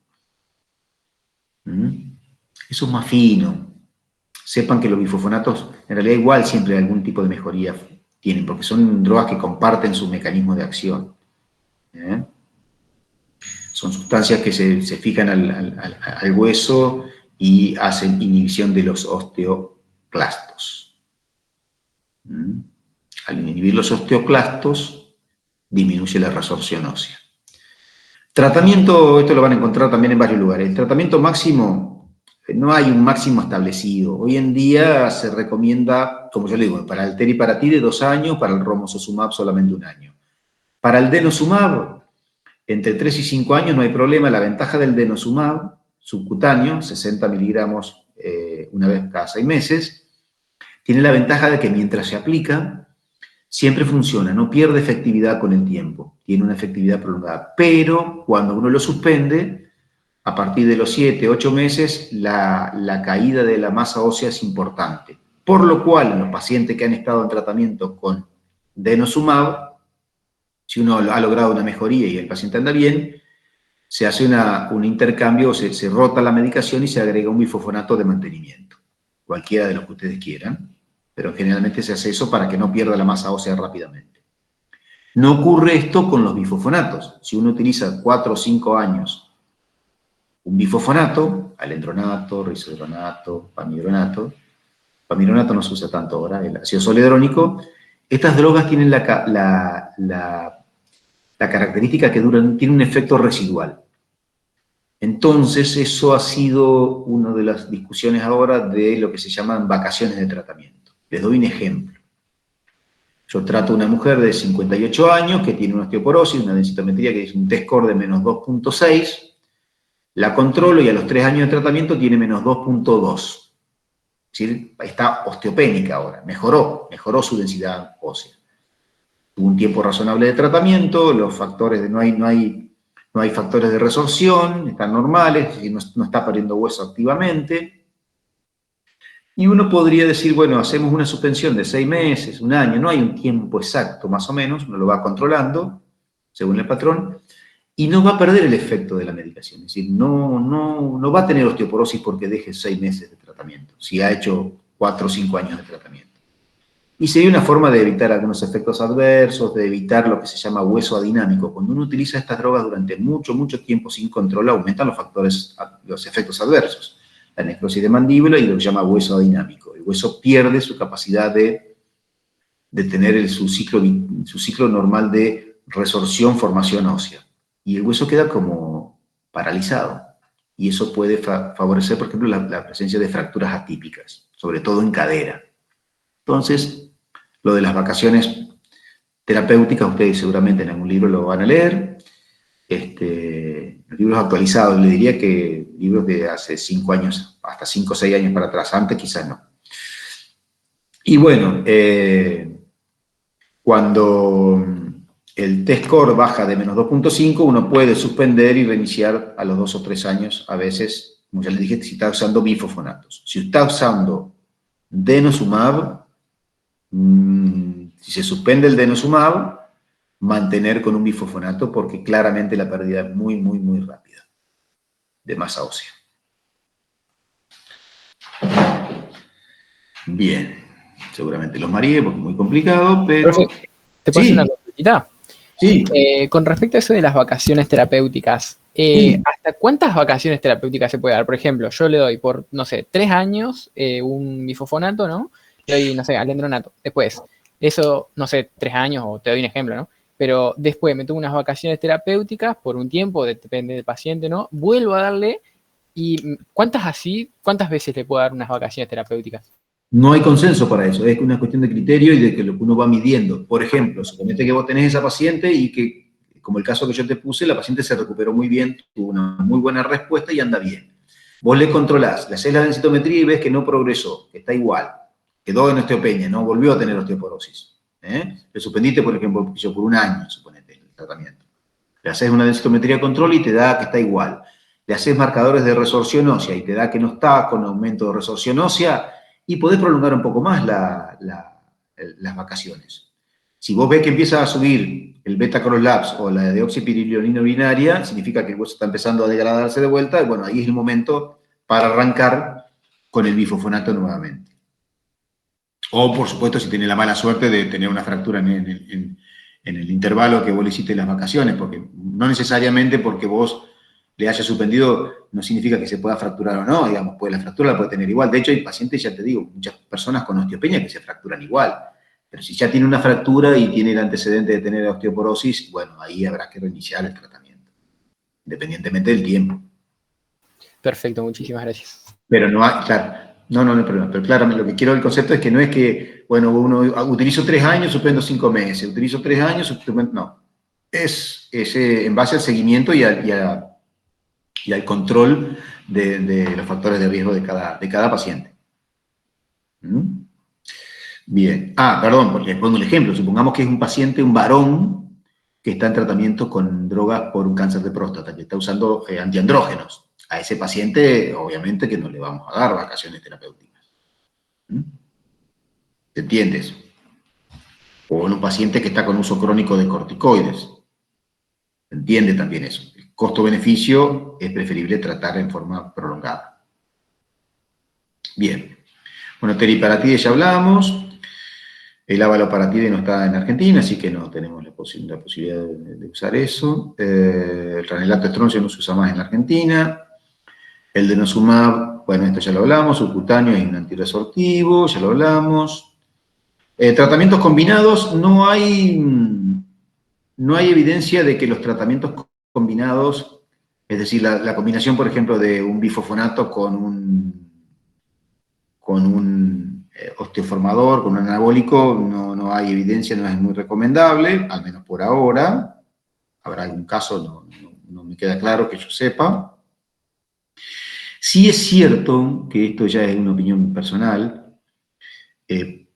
Eso es más fino. Sepan que los bifosfonatos, en realidad igual siempre algún tipo de mejoría tienen, porque son drogas que comparten su mecanismo de acción. Son sustancias que se fijan al hueso y hacen inhibición de los osteoclastos. Al inhibir los osteoclastos, disminuye la resorción ósea. Tratamiento, esto lo van a encontrar también en varios lugares. El tratamiento máximo, no hay un máximo establecido. Hoy en día se recomienda, como yo le digo, para el teriparatide 2 años, para el romosozumab solamente 1 año. Para el denosumab, entre 3 y 5 años no hay problema. La ventaja del denosumab subcutáneo, 60 miligramos una vez cada 6 meses, tiene la ventaja de que mientras se aplica, siempre funciona, no pierde efectividad con el tiempo, tiene una efectividad prolongada. Pero cuando uno lo suspende, a partir de los 7, 8 meses, la caída de la masa ósea es importante. Por lo cual, en los pacientes que han estado en tratamiento con denosumab, si uno ha logrado una mejoría y el paciente anda bien, se hace un intercambio, se rota la medicación y se agrega un bifosfonato de mantenimiento. Cualquiera de los que ustedes quieran, pero generalmente se hace eso para que no pierda la masa ósea rápidamente. No ocurre esto con los bifosfonatos. Si uno utiliza 4 o 5 años un bifosfonato, alendronato, risedronato, pamidronato no se usa tanto ahora, el ácido zoledrónico, estas drogas tienen la característica que tienen un efecto residual. Entonces, eso ha sido una de las discusiones ahora de lo que se llaman vacaciones de tratamiento. Les doy un ejemplo. Yo trato a una mujer de 58 años que tiene una osteoporosis, una densitometría que es un T-score de menos 2.6, la controlo y a los 3 años de tratamiento tiene menos 2.2. Es decir, está osteopénica ahora, mejoró su densidad ósea. Tuvo un tiempo razonable de tratamiento, los factores no hay factores de resorción, están normales, es decir, no está perdiendo hueso activamente. Y uno podría decir, bueno, hacemos una suspensión de 6 meses, 1 año, no hay un tiempo exacto más o menos, uno lo va controlando según el patrón, y no va a perder el efecto de la medicación. Es decir, no va a tener osteoporosis porque deje 6 meses de tratamiento, si ha hecho 4 o 5 años de tratamiento. Y sería una forma de evitar algunos efectos adversos, de evitar lo que se llama hueso adinámico. Cuando uno utiliza estas drogas durante mucho tiempo sin control, aumentan los efectos adversos. La necrosis de mandíbula y lo que se llama hueso adinámico. El hueso pierde su capacidad de tener su ciclo normal de resorción, formación ósea. Y el hueso queda como paralizado. Y eso puede favorecer, por ejemplo, la presencia de fracturas atípicas, sobre todo en cadera. Entonces, lo de las vacaciones terapéuticas, ustedes seguramente en algún libro lo van a leer. Libros actualizados, le diría que libros de hace 5 años, hasta 5 o 6 años para atrás, antes quizás no. Y bueno, cuando el T-score baja de menos 2.5, uno puede suspender y reiniciar a los 2 o 3 años, a veces, como ya les dije, si está usando bifosfonatos. Si está usando denosumab, si se suspende el denosumab, mantener con un bifosfonato porque claramente la pérdida es muy, muy, muy rápida de masa ósea. Bien, seguramente los mareé porque es muy complicado, pero... Profe, ¿te puedo hacer una consultita? Sí. Con respecto a eso de las vacaciones terapéuticas, ¿hasta cuántas vacaciones terapéuticas se puede dar? Por ejemplo, yo le doy por, no sé, 3 años un bifosfonato, ¿no? Le doy, no sé, alendronato. Después, eso, no sé, 3 años, o te doy un ejemplo, ¿no? Pero después me tomo unas vacaciones terapéuticas por un tiempo, depende del paciente, ¿no? Vuelvo a darle, y ¿cuántas veces le puedo dar unas vacaciones terapéuticas? No hay consenso para eso, es una cuestión de criterio y de que lo que uno va midiendo. Por ejemplo, suponete que vos tenés esa paciente y que, como el caso que yo te puse, la paciente se recuperó muy bien, tuvo una muy buena respuesta y anda bien. Vos le controlás, le hacés la densitometría y ves que no progresó, que está igual, quedó en osteopenia, no volvió a tener osteoporosis. Le suspendiste, por ejemplo, por 1 año, suponete, el tratamiento. Le haces una densitometría de control y te da que está igual. Le haces marcadores de resorción ósea y te da que no está con aumento de resorción ósea, y podés prolongar un poco más las vacaciones. Si vos ves que empieza a subir el beta-cross-labs o la deoxipiridoxina urinaria, significa que el hueso está empezando a degradarse de vuelta, y bueno, ahí es el momento para arrancar con el bifosfonato nuevamente. O, por supuesto, si tiene la mala suerte de tener una fractura en el intervalo que vos le hiciste las vacaciones, porque no necesariamente porque vos le haya suspendido no significa que se pueda fracturar o no, digamos, la fractura la puede tener igual. De hecho, hay pacientes, ya te digo, muchas personas con osteopenia que se fracturan igual. Pero si ya tiene una fractura y tiene el antecedente de tener osteoporosis, bueno, ahí habrá que reiniciar el tratamiento, independientemente del tiempo. Perfecto, muchísimas gracias. Pero no hay, claro, no hay problema. Pero claro, lo que quiero el concepto es que no es que, bueno, uno utilizo 3 años, suspendo 5 meses, utilizo 3 años, suspendo, no. Es en base al seguimiento y al control de los factores de riesgo de cada paciente. ¿Mm? Bien. Perdón, porque les pongo un ejemplo. Supongamos que es un paciente, un varón, que está en tratamiento con drogas por un cáncer de próstata, que está usando antiandrógenos. A ese paciente, obviamente, que no le vamos a dar vacaciones terapéuticas. ¿Mm? ¿Te entiendes? O en un paciente que está con uso crónico de corticoides. ¿Se entiende también eso? El costo-beneficio es preferible tratar en forma prolongada. Bien. Bueno, teriparatide ya hablamos. El avaloparatide no está en Argentina, así que no tenemos la posibilidad de usar eso. El ranelato estroncio no se usa más en la Argentina. El denosumab, bueno, esto ya lo hablamos. Subcutáneo es un antirresortivo, ya lo hablamos. Tratamientos combinados, no hay evidencia de que los tratamientos combinados, es decir, la combinación, por ejemplo, de un bifosfonato con un osteoformador, con un anabólico, no hay evidencia, no es muy recomendable, al menos por ahora. Habrá algún caso, no me queda claro que yo sepa. Sí es cierto, que esto ya es una opinión personal,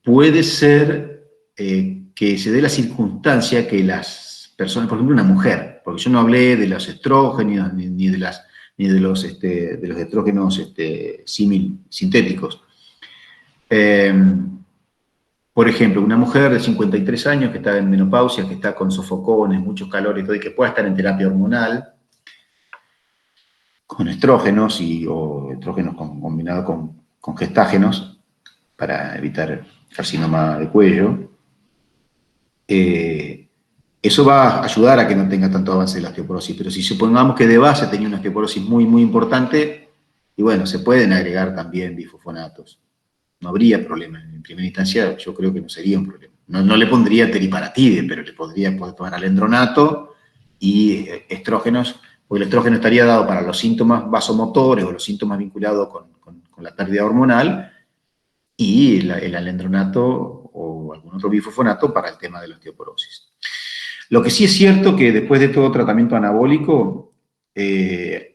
puede ser que se dé la circunstancia que las personas, por ejemplo una mujer, porque yo no hablé de los estrógenos ni de los estrógenos sintéticos. Por ejemplo, una mujer de 53 años que está en menopausia, que está con sofocones, muchos calores y todo, y que pueda estar en terapia hormonal, con estrógenos o estrógenos combinados con gestágenos, para evitar carcinoma de cuello, eso va a ayudar a que no tenga tanto avance de la osteoporosis. Pero si supongamos que de base tenía una osteoporosis muy, muy importante, y bueno, se pueden agregar también bifosfonatos. No habría problema. En primera instancia, yo creo que no sería un problema. No le pondría teriparatide, pero le podría poner alendronato y estrógenos, porque el estrógeno estaría dado para los síntomas vasomotores o los síntomas vinculados con la pérdida hormonal, y el alendronato o algún otro bifosfonato para el tema de la osteoporosis. Lo que sí es cierto que después de todo tratamiento anabólico,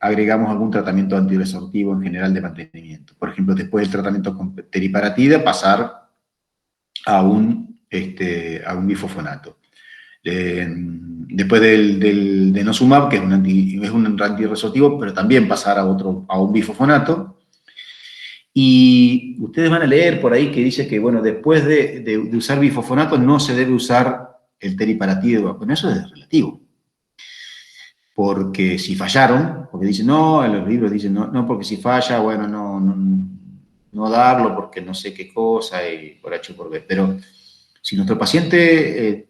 agregamos algún tratamiento antirresortivo en general de mantenimiento. Por ejemplo, después del tratamiento con teriparatida, pasar a un bifosfonato. Después del denosumab, que es un antirresortivo, pero también pasar a un bifosfonato. Y ustedes van a leer por ahí que dice que, bueno, después de usar bifosfonato no se debe usar el teriparatide. Bueno, eso es relativo. Porque si fallaron, porque dicen, no, en los libros dicen, no, porque si falla, bueno, no darlo porque no sé qué cosa, y por H o por B. Pero si nuestro paciente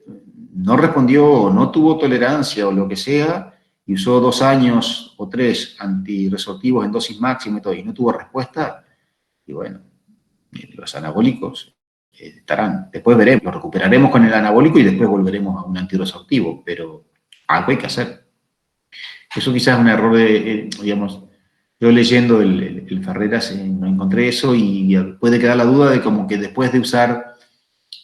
no respondió o no tuvo tolerancia o lo que sea, y usó 2 años o 3 antirresortivos en dosis máxima y todo, y no tuvo respuesta, y bueno, los anabólicos estarán. Después veremos, lo recuperaremos con el anabólico y después volveremos a un antirresortivo, pero algo hay que hacer. Eso quizás es un error digamos, yo leyendo el Ferreras no encontré eso y puede quedar la duda de como que después de usar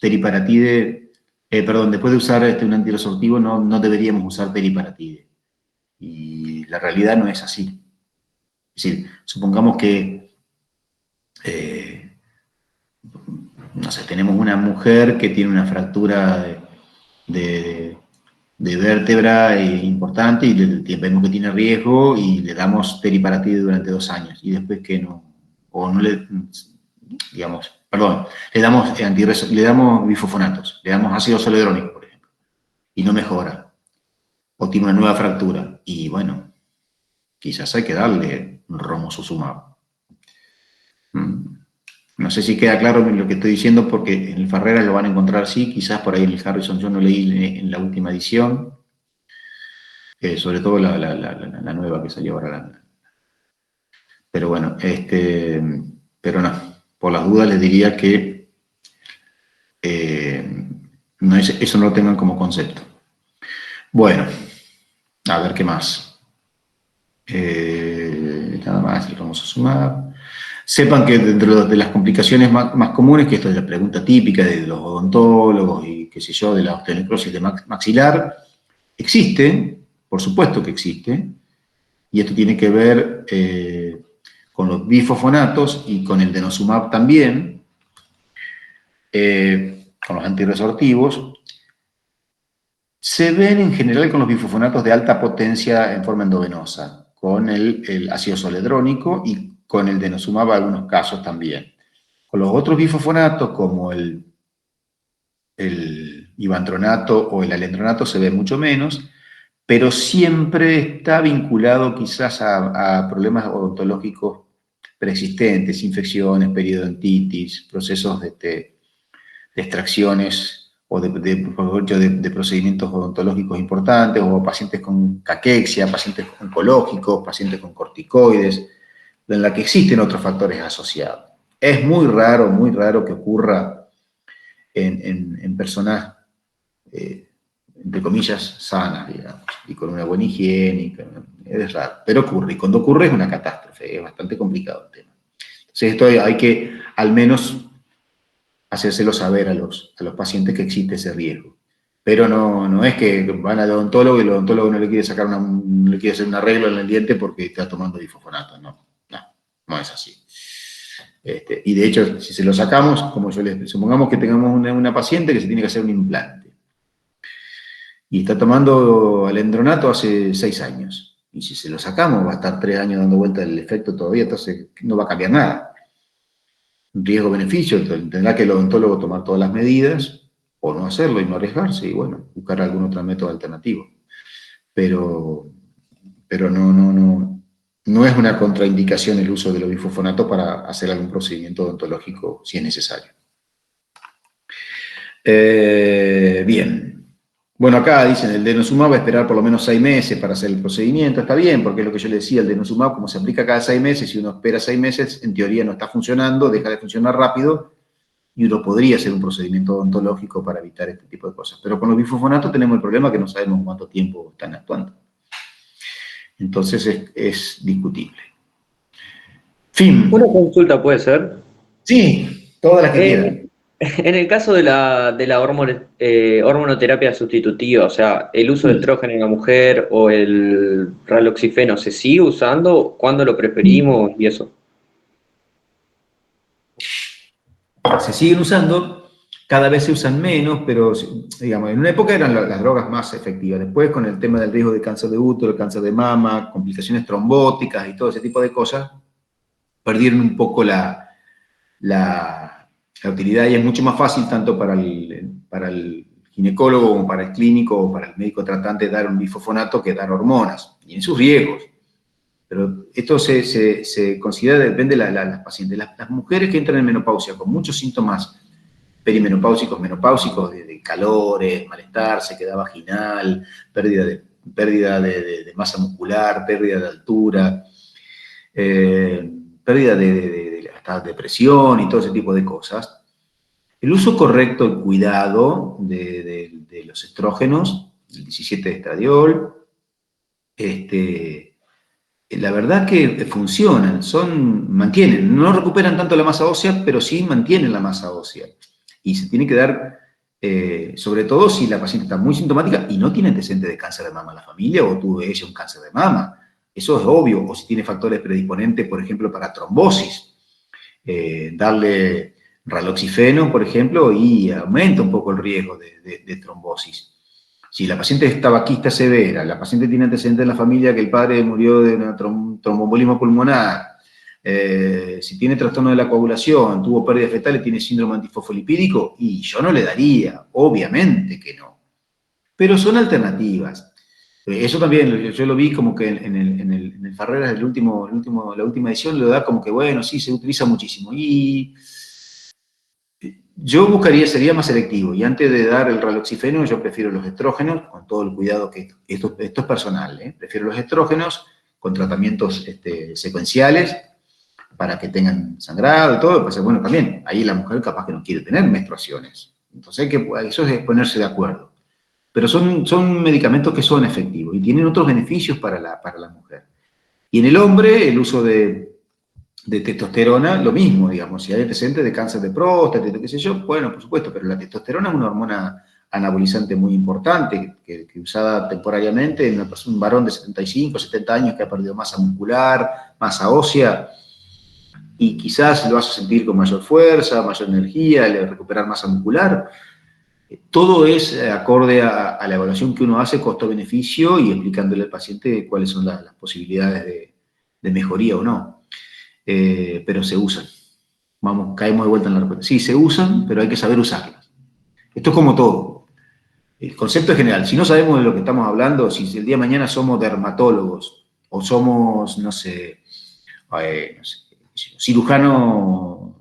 teriparatide, después de usar un antirresortivo no deberíamos usar teriparatide. Y la realidad no es así. Es decir, supongamos que, no sé, tenemos una mujer que tiene una fractura de vértebra importante y vemos que tiene riesgo y le damos teriparatide durante 2 años y después que no, o no le, digamos, perdón, le damos bifosfonatos, le damos ácido zoledrónico, por ejemplo, y no mejora, o tiene una nueva fractura, y bueno, quizás hay que darle romosozumab. No sé si queda claro lo que estoy diciendo, porque en el Ferreras lo van a encontrar, sí, quizás por ahí en el Harrison yo no leí en la última edición, sobre todo la nueva que salió ahora. Pero bueno, pero no, por las dudas les diría que eso no lo tengan como concepto. Bueno, a ver qué más. Nada más, vamos a sumar. Sepan que dentro de las complicaciones más comunes, que esto es la pregunta típica de los odontólogos y qué sé yo, de la osteonecrosis de maxilar, existe, por supuesto que existe, y esto tiene que ver con los bifosfonatos y con el denosumab también, con los antirresortivos. Se ven en general con los bifosfonatos de alta potencia en forma endovenosa, con el ácido zoledrónico y con el denosumab en algunos casos también. Con los otros bifosfonatos, como el ivantronato o el alendronato, se ve mucho menos, pero siempre está vinculado quizás a problemas odontológicos preexistentes, infecciones, periodontitis, procesos de extracciones o de procedimientos odontológicos importantes, o pacientes con caquexia, pacientes oncológicos, pacientes con corticoides, en la que existen otros factores asociados. Es muy raro que ocurra en personas, entre comillas, sanas, digamos, y con una buena higiene, es raro, pero ocurre, y cuando ocurre es una catástrofe, es bastante complicado el tema. Entonces esto hay que al menos hacérselo saber a los pacientes que existe ese riesgo. Pero no es que van al odontólogo y el odontólogo no le quiere le quiere hacer un arreglo en el diente porque está tomando bifosfonato. No es así. Y de hecho, si se lo sacamos, como yo les supongamos que tengamos una paciente que se tiene que hacer un implante y está tomando alendronato hace 6 años, y si se lo sacamos va a estar 3 años dando vuelta el efecto todavía, entonces no va a cambiar nada. Riesgo-beneficio, tendrá que el odontólogo tomar todas las medidas o no hacerlo y no arriesgarse y bueno, buscar algún otro método alternativo. Pero no es una contraindicación el uso de los bifosfonatos para hacer algún procedimiento odontológico si es necesario. Bien. Bueno, acá dicen, el denosumab va a esperar por lo menos 6 meses para hacer el procedimiento. Está bien, porque es lo que yo le decía, el denosumab, como se aplica cada 6 meses, si uno espera 6 meses, en teoría no está funcionando, deja de funcionar rápido, y uno podría hacer un procedimiento odontológico para evitar este tipo de cosas. Pero con los bifosfonatos tenemos el problema que no sabemos cuánto tiempo están actuando. Entonces es discutible. Fin. Una consulta puede ser. Sí, todas las que quieran. En el caso de la hormonoterapia sustitutiva, o sea, el uso de estrógeno en la mujer o el raloxifeno, ¿se sigue usando? ¿Cuándo lo preferimos y eso? Se siguen usando, Cada vez se usan menos, pero digamos, en una época eran las drogas más efectivas. Después, con el tema del riesgo de cáncer de útero, cáncer de mama, complicaciones trombóticas y todo ese tipo de cosas, perdieron un poco la utilidad, y es mucho más fácil tanto para el ginecólogo como para el clínico o para el médico tratante dar un bifosfonato que dar hormonas, y en sus riesgos. Pero esto se considera, depende de las pacientes. Las mujeres que entran en menopausia con muchos síntomas perimenopáusicos, menopáusicos, de calores, malestar, sequedad vaginal, pérdida de masa muscular, pérdida de altura, pérdida hasta depresión y todo ese tipo de cosas. El uso correcto, el cuidado de los estrógenos, el 17 estradiol, la verdad que funcionan, mantienen, no recuperan tanto la masa ósea, pero sí mantienen la masa ósea. Y se tiene que dar, sobre todo si la paciente está muy sintomática y no tiene antecedentes de cáncer de mama en la familia, o tuvo ella un cáncer de mama. Eso es obvio, o si tiene factores predisponentes, por ejemplo, para trombosis. Darle raloxifeno, por ejemplo, y aumenta un poco el riesgo de trombosis. Si la paciente es tabaquista severa, la paciente tiene antecedentes en la familia que el padre murió de un tromboembolismo pulmonar, si tiene trastorno de la coagulación, tuvo pérdida fetal y tiene síndrome antifosfolipídico, y yo no le daría, obviamente que no. Pero son alternativas. Eso también, yo lo vi como que en el Farreras, la última edición, lo da como que, bueno, sí, se utiliza muchísimo. Y yo sería más selectivo, y antes de dar el raloxifeno, yo prefiero los estrógenos, con todo el cuidado que esto es personal, prefiero los estrógenos con tratamientos secuenciales para que tengan sangrado y todo, pues bueno, también, ahí la mujer capaz que no quiere tener menstruaciones. Entonces eso es ponerse de acuerdo. Pero son medicamentos que son efectivos y tienen otros beneficios para la mujer. Y en el hombre, el uso de testosterona, lo mismo, digamos, si hay antecedentes de cáncer de próstata, qué sé yo, bueno, por supuesto, pero la testosterona es una hormona anabolizante muy importante, que usada temporariamente en un varón de 75, 70 años que ha perdido masa muscular, masa ósea, y quizás lo hace sentir con mayor fuerza, mayor energía, recuperar masa muscular. Todo es acorde a la evaluación que uno hace, costo-beneficio, y explicándole al paciente cuáles son las posibilidades de mejoría o no. Pero se usan. Caemos de vuelta en la respuesta. Sí, se usan, pero hay que saber usarlas. Esto es como todo. El concepto es general. Si no sabemos de lo que estamos hablando, si el día de mañana somos dermatólogos o somos, no sé, cirujano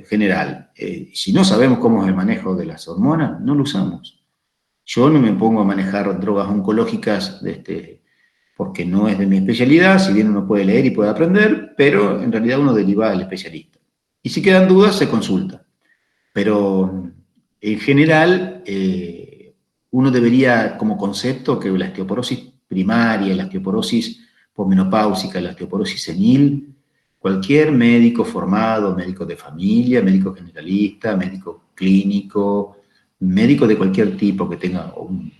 general, si no sabemos cómo es el manejo de las hormonas, no lo usamos. Yo no me pongo a manejar drogas oncológicas porque no es de mi especialidad, si bien uno puede leer y puede aprender, pero en realidad uno deriva al especialista. Y si quedan dudas, se consulta. Pero en general, uno debería, como concepto, que la osteoporosis primaria, la osteoporosis posmenopáusica, la osteoporosis senil, cualquier médico formado, médico de familia, médico generalista, médico clínico, médico de cualquier tipo que tenga,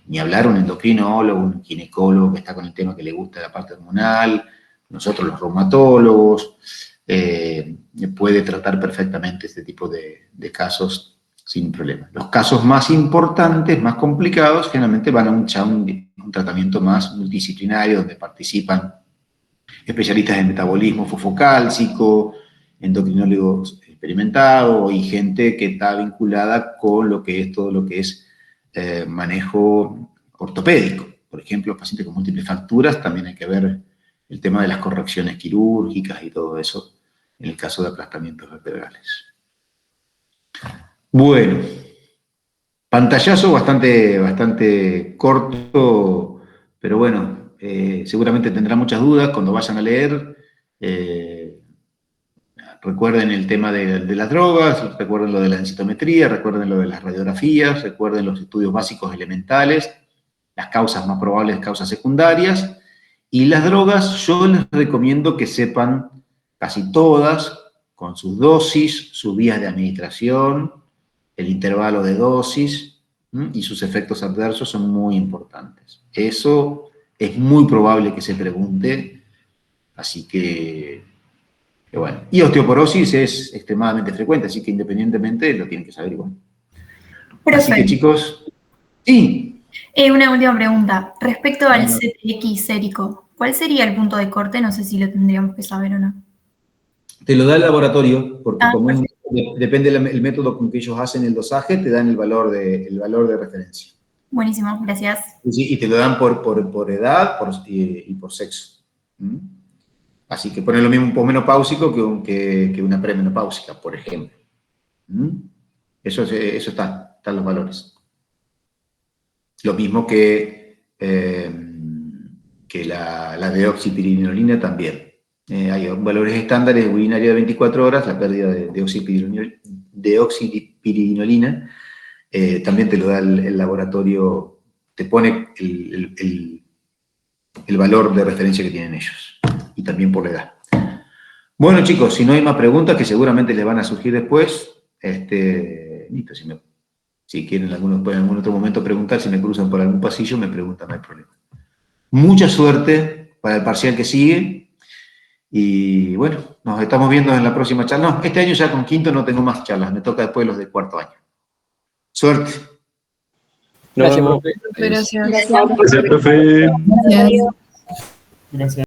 ni hablar un endocrinólogo, un ginecólogo que está con el tema que le gusta la parte hormonal, nosotros los reumatólogos, puede tratar perfectamente este tipo de casos sin problema. Los casos más importantes, más complicados, generalmente van a un tratamiento más multidisciplinario, donde participan especialistas en metabolismo fosfocálcico, endocrinólogos experimentados y gente que está vinculada con todo lo que es manejo ortopédico. Por ejemplo, pacientes con múltiples fracturas, también hay que ver el tema de las correcciones quirúrgicas y todo eso en el caso de aplastamientos vertebrales. Bueno, pantallazo bastante corto, pero bueno, seguramente tendrán muchas dudas cuando vayan a leer. Recuerden el tema de las drogas, recuerden lo de la densitometría, recuerden lo de las radiografías, recuerden los estudios básicos elementales, las causas más probables, causas secundarias, y las drogas yo les recomiendo que sepan casi todas, con sus dosis, sus vías de administración, el intervalo de dosis y sus efectos adversos son muy importantes. Eso es muy probable que se pregunte, así que Pero bueno. Y osteoporosis es extremadamente frecuente, así que independientemente lo tienen que saber igual. Así que, Profe, chicos, sí. una última pregunta. Respecto al CTX sérico, ¿cuál sería el punto de corte? No sé si lo tendríamos que saber o no. Te lo da el laboratorio, porque Ah, como depende del método con que ellos hacen el dosaje, te dan el valor de referencia. Buenísimo, gracias. Sí, y te lo dan por edad y por sexo. ¿Mm? Así que pone lo mismo un posmenopáusico que una premenopáusica, por ejemplo. ¿Mm? Eso están los valores. Lo mismo que la deoxipirinolona también. Hay valores estándares de urinaria de 24 horas, la pérdida de deoxipirinolona, también te lo da el laboratorio, te pone el valor de referencia que tienen ellos, y también por la edad. Bueno, chicos, si no hay más preguntas, que seguramente les van a surgir después, listo, si quieren pueden en algún otro momento preguntar, si me cruzan por algún pasillo, me preguntan, no hay problema. Mucha suerte para el parcial que sigue. Y bueno, nos estamos viendo en la próxima charla. No, este año ya con quinto no tengo más charlas, me toca después los de cuarto año. Suerte. Gracias, profe. Gracias. Gracias, profe. Gracias.